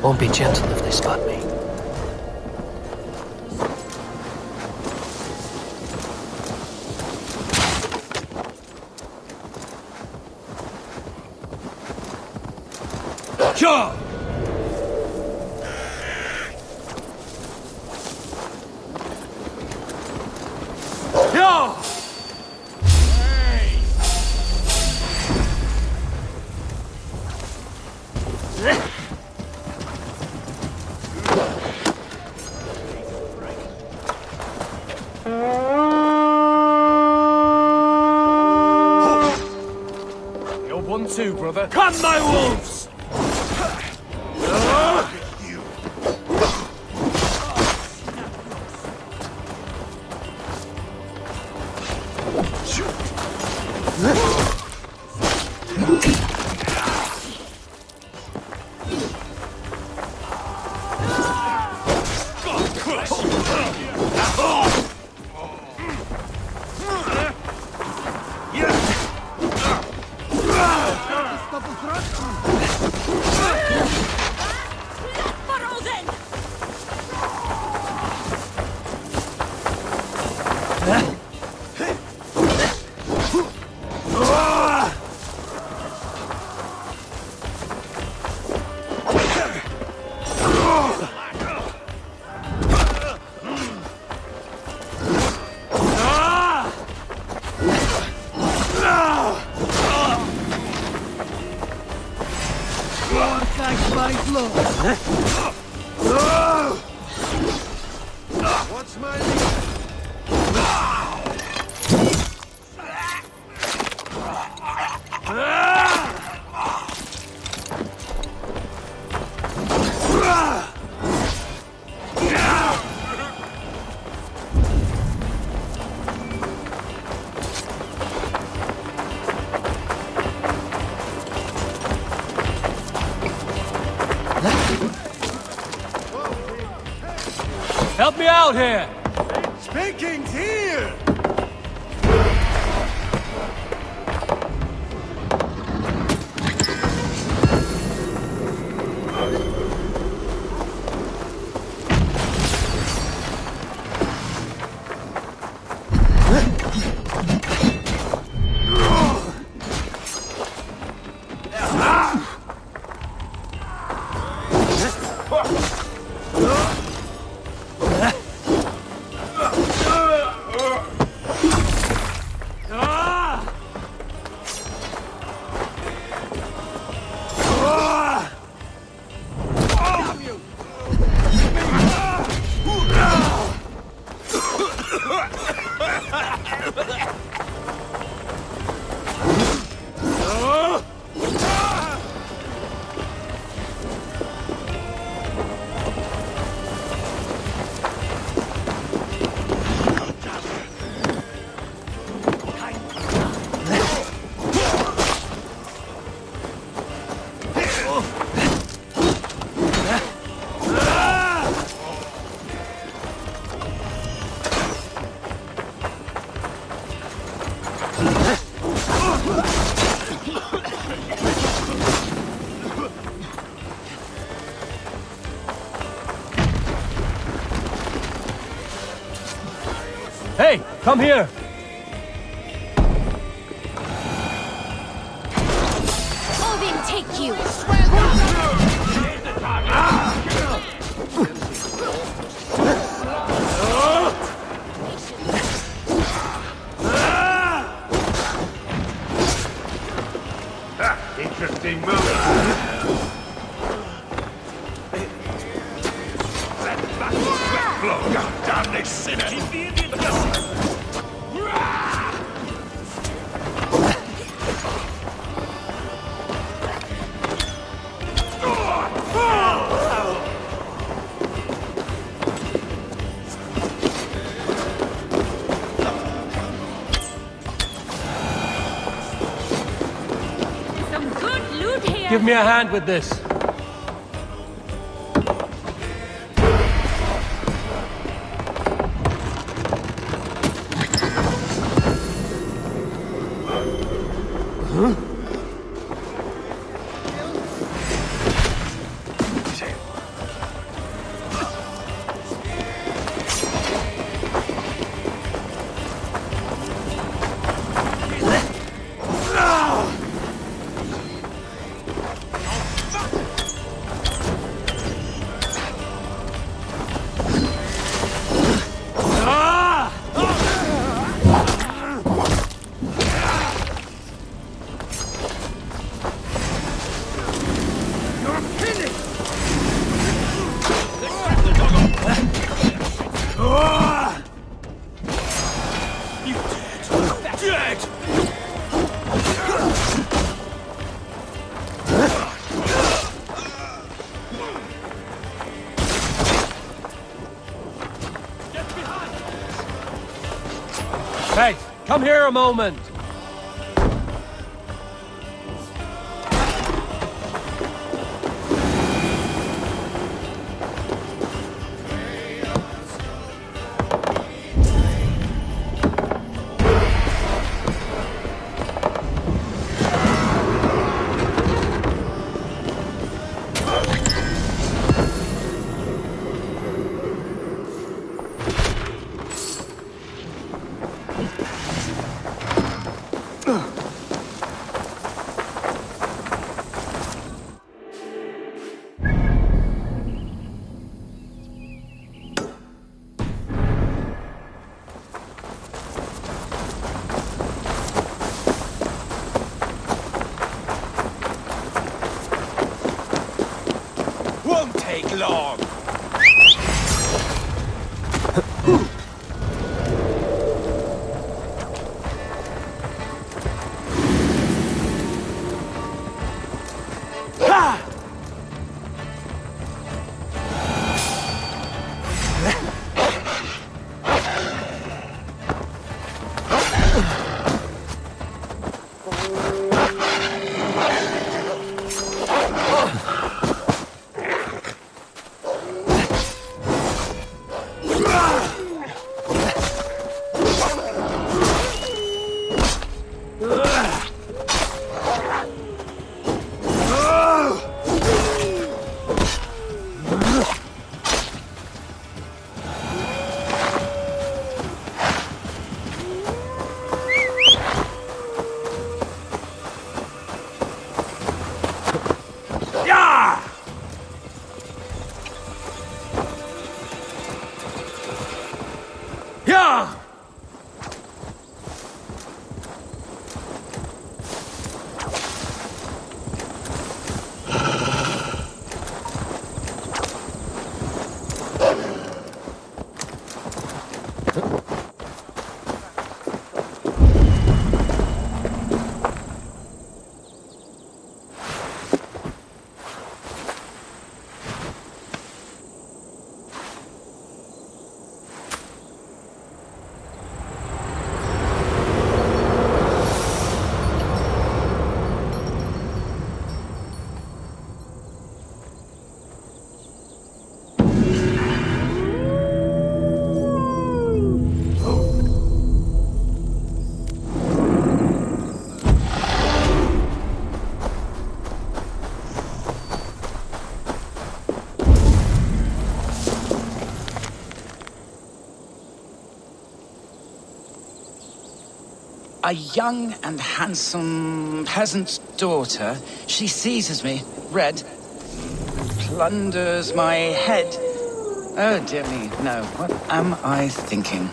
Won't be gentle if they spot me. Sure! No! You're 1-2, brother. Come, my wolves! You What's my name? Help me out here! Speaking's here! Hey, come here! Odin, take you! Interesting move. Let back sweat flow, you damned sinner! Keep the Indian guessing! Some good loot here! Give me a hand with this. Hey, come here a moment! Won't take long. A young and handsome peasant's daughter. She seizes me, red, plunders my head. Oh, dear me, no. What am I thinking?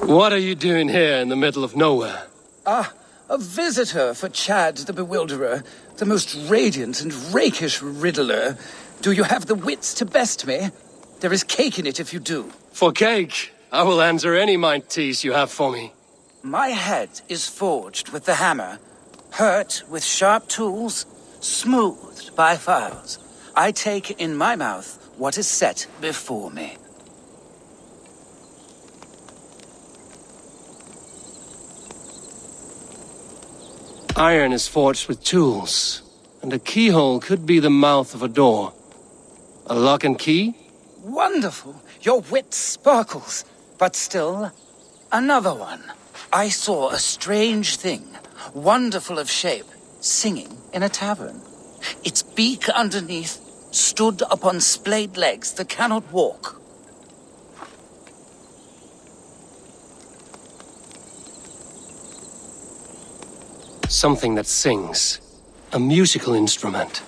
What are you doing here in the middle of nowhere? Ah, a visitor for Chad the Bewilderer, the most radiant and rakish riddler. Do you have the wits to best me? There is cake in it if you do. For cake, I will answer any mind tease you have for me. My head is forged with the hammer, hurt with sharp tools, smoothed by files. I take in my mouth what is set before me. Iron is forged with tools, and a keyhole could be the mouth of a door. A lock and key? Wonderful! Your wit sparkles. But still, another one. I saw a strange thing, wonderful of shape, singing in a tavern. Its beak underneath stood upon splayed legs that cannot walk. Something that sings. A musical instrument.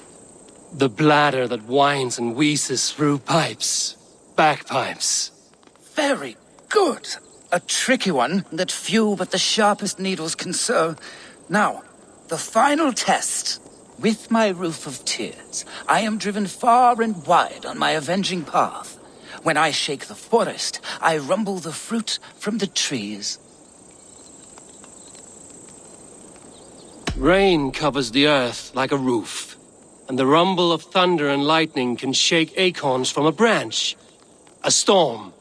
The bladder that whines and wheezes through pipes. Bagpipes. Very good. A tricky one that few but the sharpest needles can sew. Now, the final test. With my roof of tears, I am driven far and wide on my avenging path. When I shake the forest, I rumble the fruit from the trees. Rain covers the earth like a roof, and the rumble of thunder and lightning can shake acorns from a branch. A storm.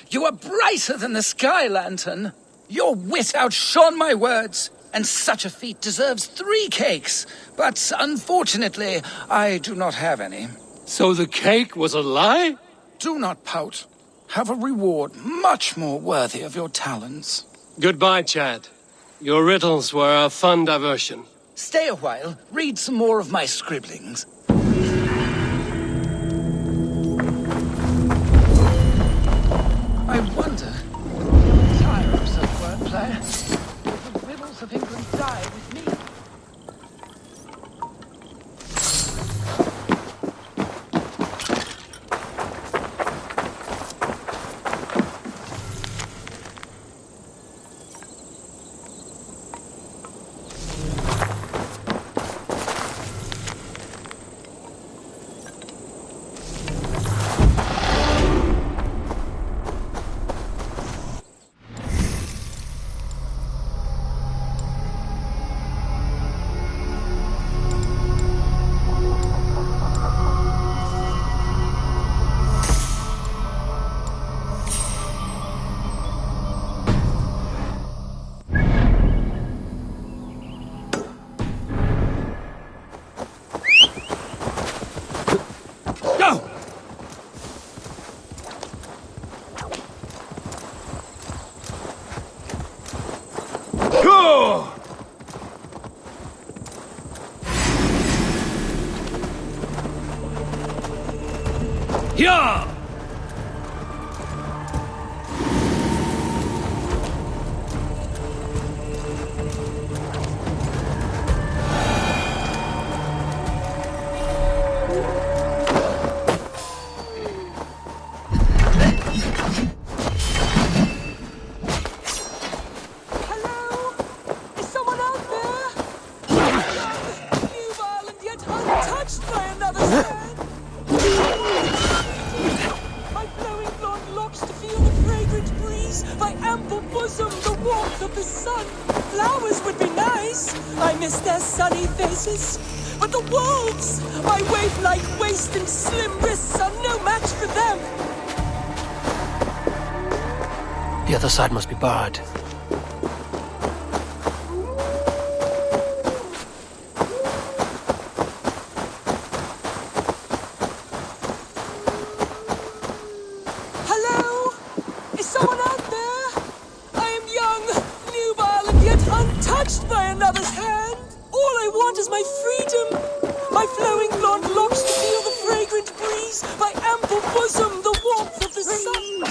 You are brighter than the sky lantern. Your wit outshone my words, and such a feat deserves 3 cakes. But unfortunately, I do not have any. So the cake was a lie? Do not pout. Have a reward much more worthy of your talents. Goodbye, Chad. Your riddles were a fun diversion. Stay a while, read some more of my scribblings. I wonder, I'm tired of such wordplay. Will the riddles of England die with me? Yeah! But the wolves! My waif-like waist and slim wrists are no match for them! The other side must be barred. Hello? Is someone out there? I am young, nubile, and yet untouched by another's hand. All I want is my freedom. My flowing blonde locks to feel the fragrant breeze. My ample bosom, the warmth of the sun.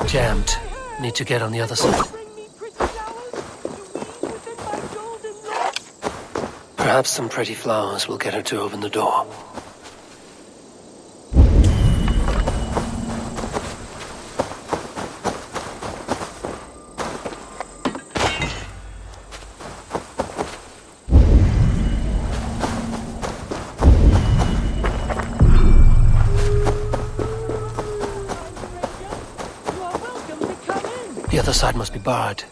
Jammed. Need to get on the other side. Perhaps some pretty flowers will get her to open the door. The other side must be barred.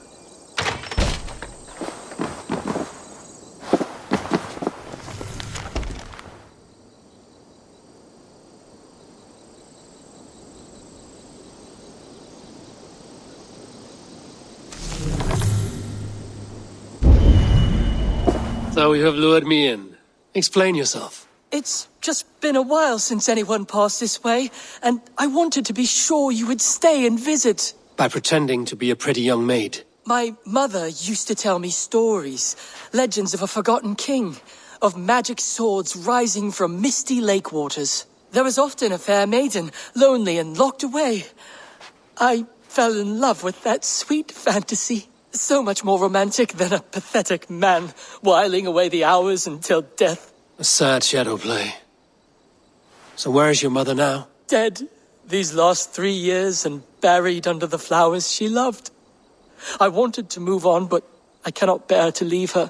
So you have lured me in. Explain yourself. It's just been a while since anyone passed this way, and I wanted to be sure you would stay and visit. By pretending to be a pretty young maid. My mother used to tell me stories, legends of a forgotten king, of magic swords rising from misty lake waters. There was often a fair maiden, lonely and locked away. I fell in love with that sweet fantasy. So much more romantic than a pathetic man whiling away the hours until death. A sad shadow play. So where is your mother now? Dead these last 3 years and buried under the flowers she loved. I wanted to move on, but I cannot bear to leave her.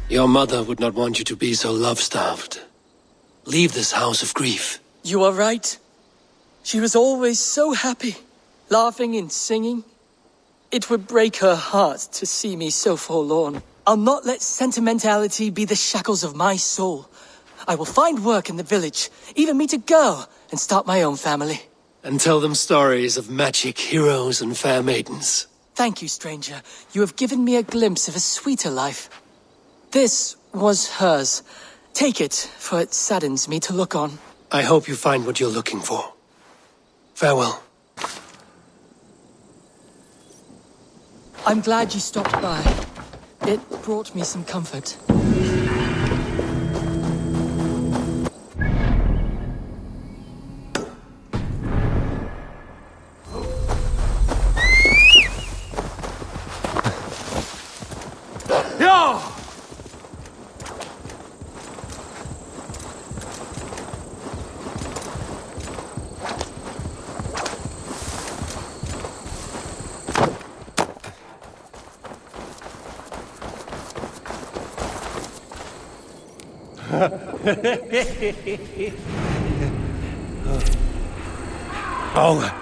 Your mother would not want you to be so love-starved. Leave this house of grief. You are right. She was always so happy, laughing and singing. It would break her heart to see me so forlorn. I'll not let sentimentality be the shackles of my soul. I will find work in the village, even meet a girl, and start my own family. And tell them stories of magic heroes and fair maidens. Thank you, stranger. You have given me a glimpse of a sweeter life. This was hers. Take it, for it saddens me to look on. I hope you find what you're looking for. Farewell. I'm glad you stopped by. It brought me some comfort. Oh.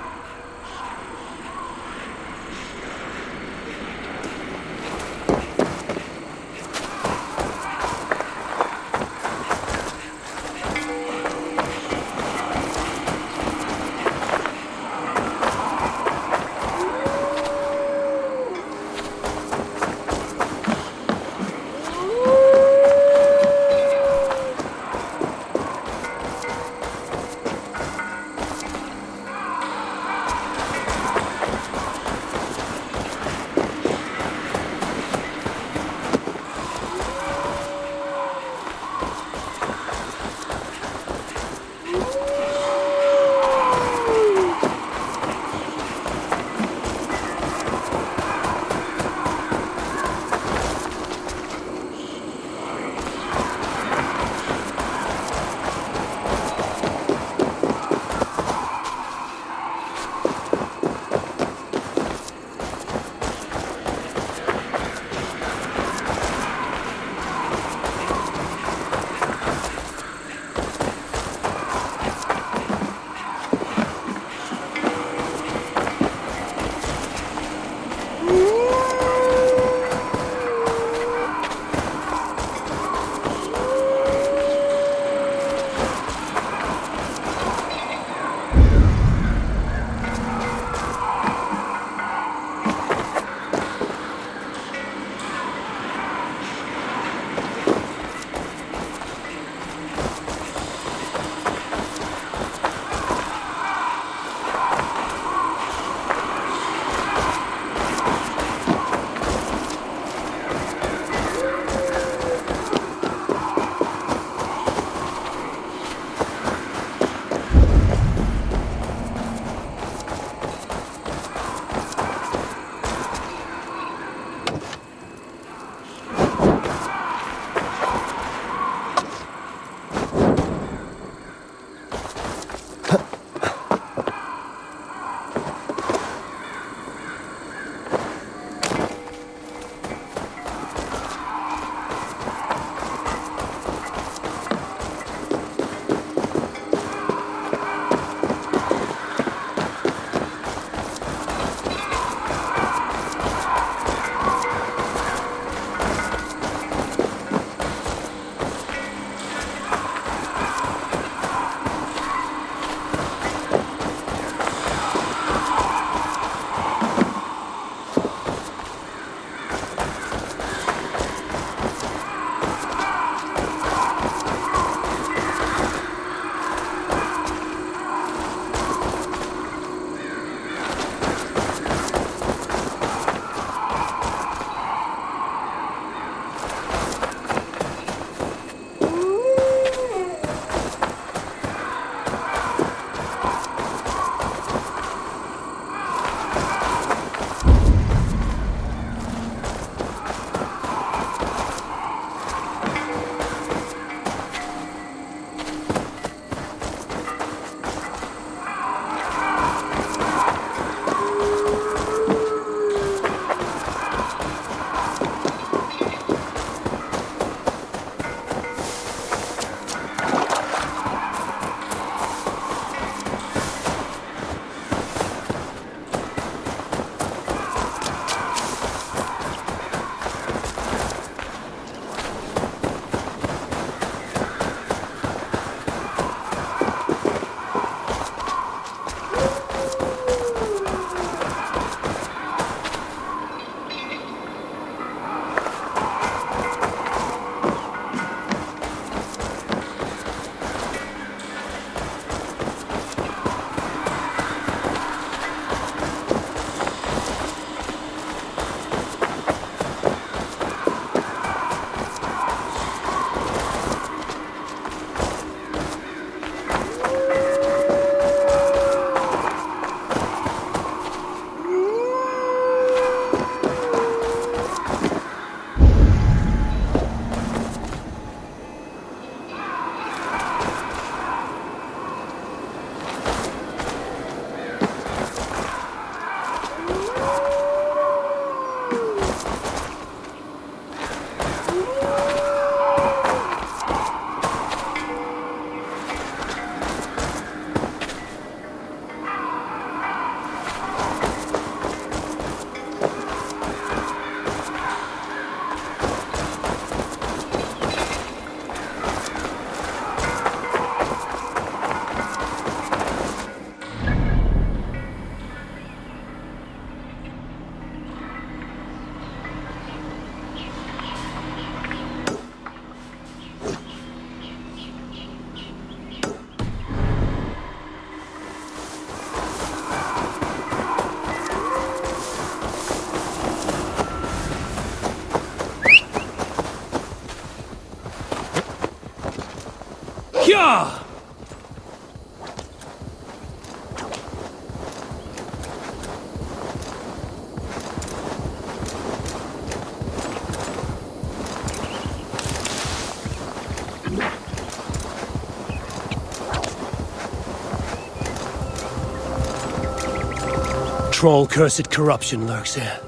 troll-cursed corruption lurks here.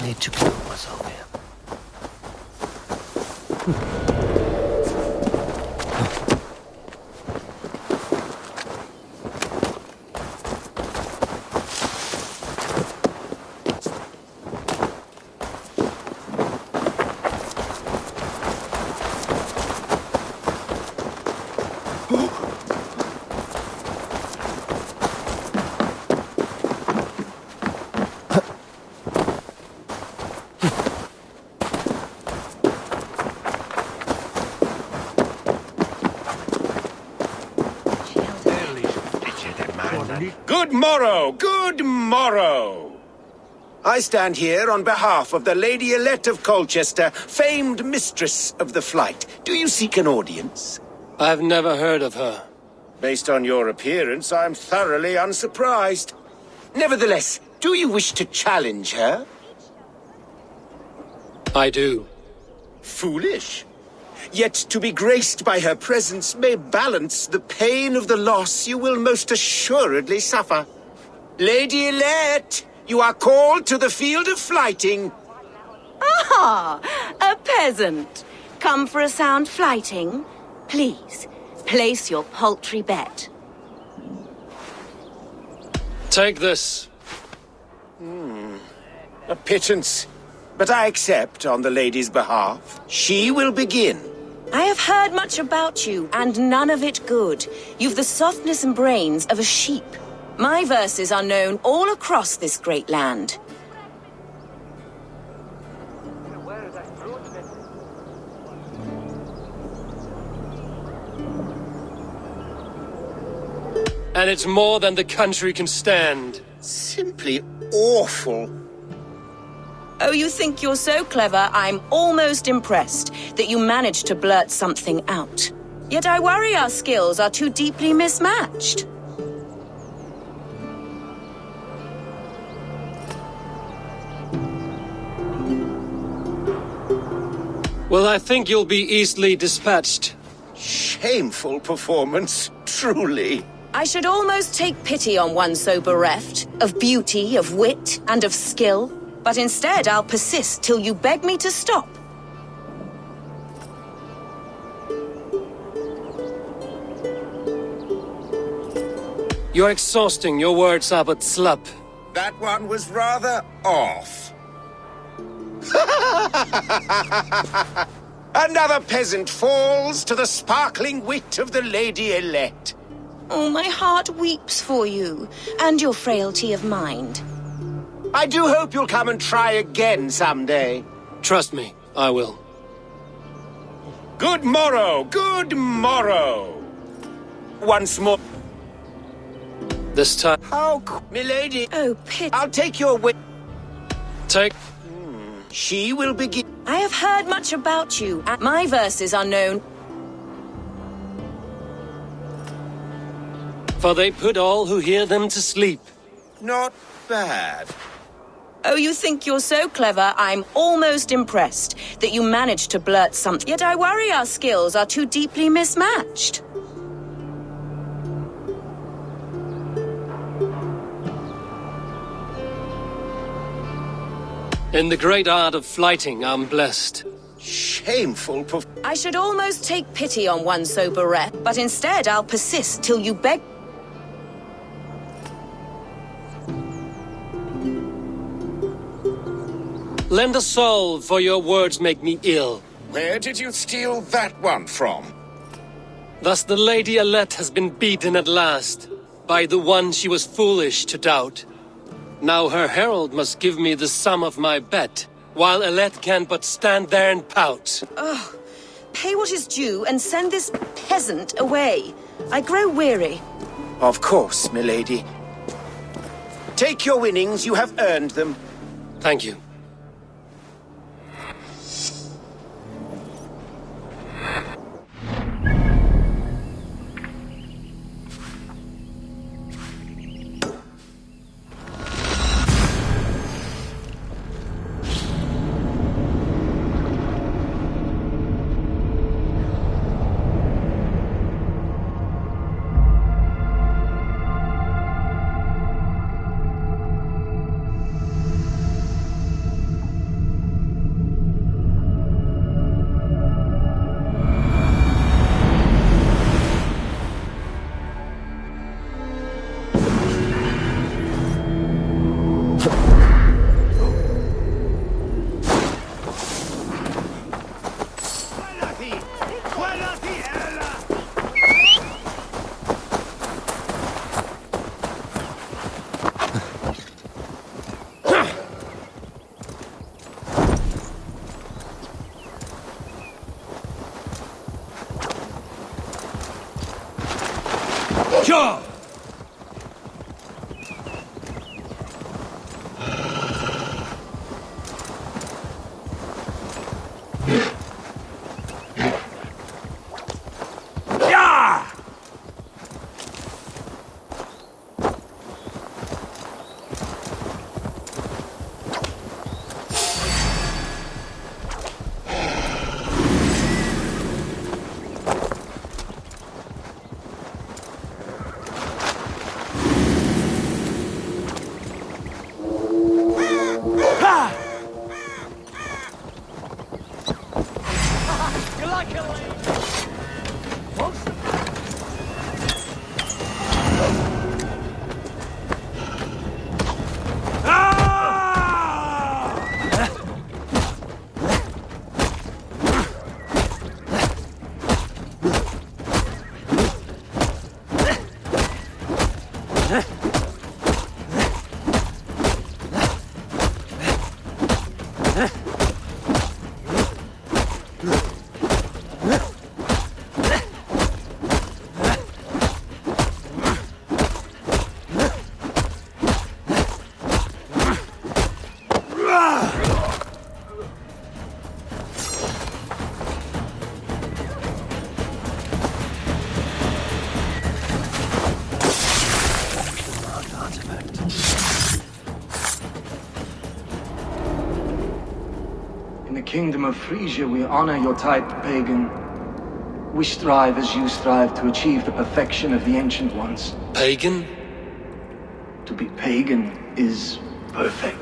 Need to kill myself here. Good morrow, good morrow! I stand here on behalf of the Lady Elette of Colchester, famed mistress of the flight. Do you seek an audience? I've never heard of her. Based on your appearance, I'm thoroughly unsurprised. Nevertheless, do you wish to challenge her? I do. Foolish. Yet to be graced by her presence may balance the pain of the loss you will most assuredly suffer. Lady Elette, you are called to the field of flighting. Ah, a peasant. Come for a sound flighting? Please, place your paltry bet. Take this. A pittance. But I accept on the lady's behalf. She will begin. I have heard much about you, and none of it good. You've the softness and brains of a sheep. My verses are known all across this great land. And it's more than the country can stand. Simply awful. Oh, you think you're so clever, I'm almost impressed that you managed to blurt something out. Yet I worry our skills are too deeply mismatched. Well, I think you'll be easily dispatched. Shameful performance, truly. I should almost take pity on one so bereft of beauty, of wit, and of skill. But instead, I'll persist till you beg me to stop. You're exhausting. Your words are but slap. That one was rather off. Another peasant falls to the sparkling wit of the Lady Elette. Oh, my heart weeps for you, and your frailty of mind. I do hope you'll come and try again someday. Trust me, I will. Good morrow, good morrow. Once more. This time. How, milady? Oh, pity. I'll take your way. Take. She will begin. I have heard much about you, and my verses are known. For they put all who hear them to sleep. Not bad. Oh, you think you're so clever, I'm almost impressed that you managed to blurt something. Yet I worry our skills are too deeply mismatched. In the great art of flighting, I'm blessed. Shameful I should almost take pity on one so bereft, but instead I'll persist till you beg. Lend a soul, for your words make me ill. Where did you steal that one from? Thus the Lady Elette has been beaten at last, by the one she was foolish to doubt. Now her herald must give me the sum of my bet, while Elette can but stand there and pout. Oh, pay what is due and send this peasant away. I grow weary. Of course, milady. Take your winnings, you have earned them. Thank you. Sure! In the kingdom of Frisia, we honor your type, pagan. We strive as you strive to achieve the perfection of the ancient ones. Pagan? To be pagan is perfect.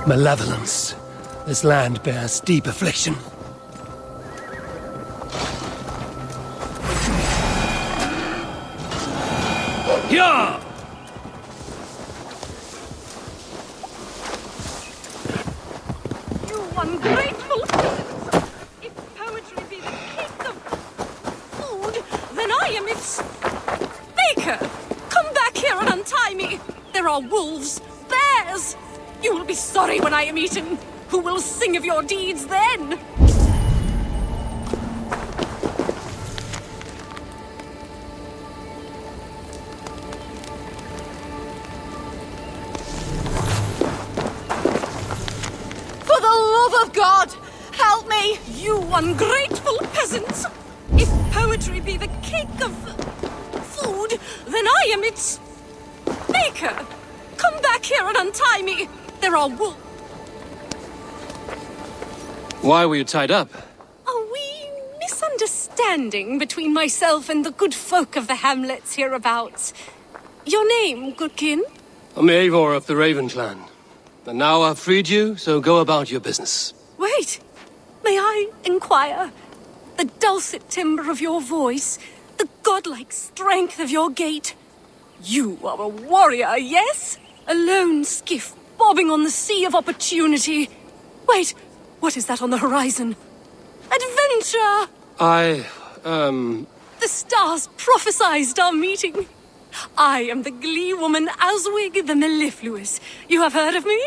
Malevolence. This land bears deep affliction. Yeah! You ungrateful peasants! If poetry be the cake of food, then I am its baker! Come back here and untie me! There are wolves, bears! You will be sorry when I am eaten! Who will sing of your deeds then? For the love of God, help me, you ungrateful peasants! If poetry be the cake of food, then I am its baker! Come back here and untie me! There are wolves. Why were you tied up? A wee misunderstanding between myself and the good folk of the hamlets hereabouts. Your name, goodkin? I'm Eivor of the Raven clan. And now I've freed you, so go about your business. Wait, may I inquire? The dulcet timbre of your voice, the godlike strength of your gait. You are a warrior, yes? A lone skiff bobbing on the sea of opportunity. Wait, what is that on the horizon? Adventure! The stars prophesized our meeting. I am the glee woman Aswig the Mellifluous. You have heard of me?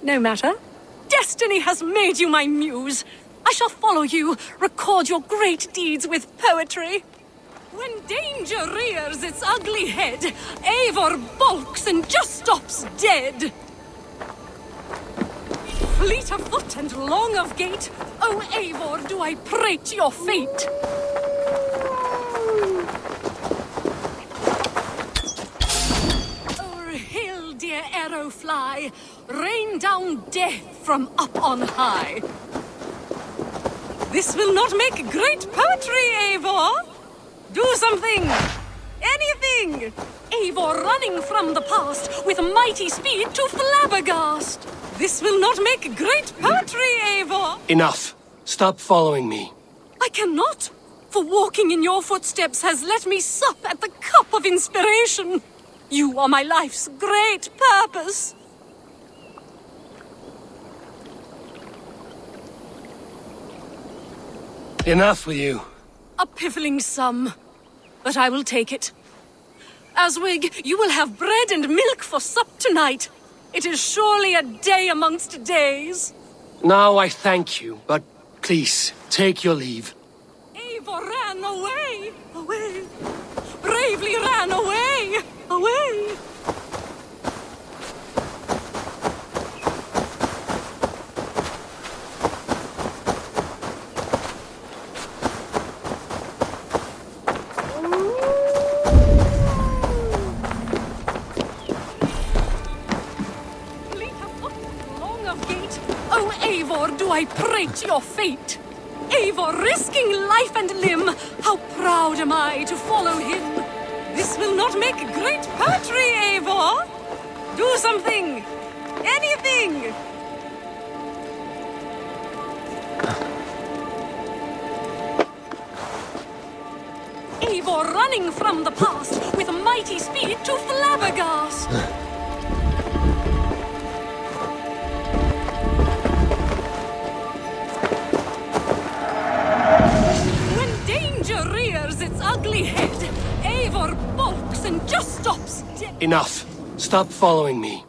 No matter. Destiny has made you my muse. I shall follow you, record your great deeds with poetry. When danger rears its ugly head, Eivor balks and just stops dead. Fleet of foot and long of gait, O Eivor, do I prate your fate. O'er hill, dear arrow fly, rain down death from up on high. This will not make great poetry, Eivor. Do something! Anything! Eivor running from the past with mighty speed to flabbergast. This will not make great poetry, Eivor. Enough. Stop following me. I cannot, for walking in your footsteps has let me sup at the cup of inspiration. You are my life's great purpose. Enough with you. A piffling sum, but I will take it. Aswig, you will have bread and milk for sup tonight. It is surely a day amongst days. Now I thank you, but please, take your leave. Eivor ran away, away. Bravely ran away, away. Oh, Eivor, do I pray to your fate? Eivor risking life and limb, how proud am I to follow him. This will not make great poetry, Eivor. Do something, anything. Eivor running from the past with mighty speed to flabbergast. Rears its ugly head, Eivor balks and just stops dead. Enough. Stop following me.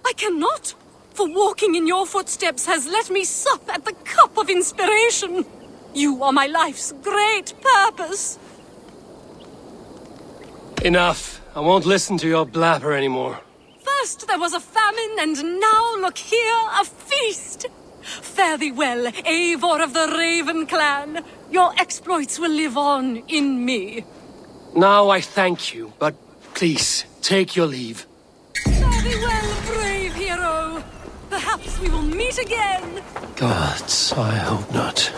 I cannot, for walking in your footsteps has let me sup at the cup of inspiration. You are my life's great purpose. Enough. I won't listen to your blabber anymore. First there was a famine, and now look here, a feast. Fare thee well, Eivor of the Raven clan. Your exploits will live on in me. Now I thank you, but please, take your leave. Fare thee well, brave hero. Perhaps we will meet again. Gods, I hope not.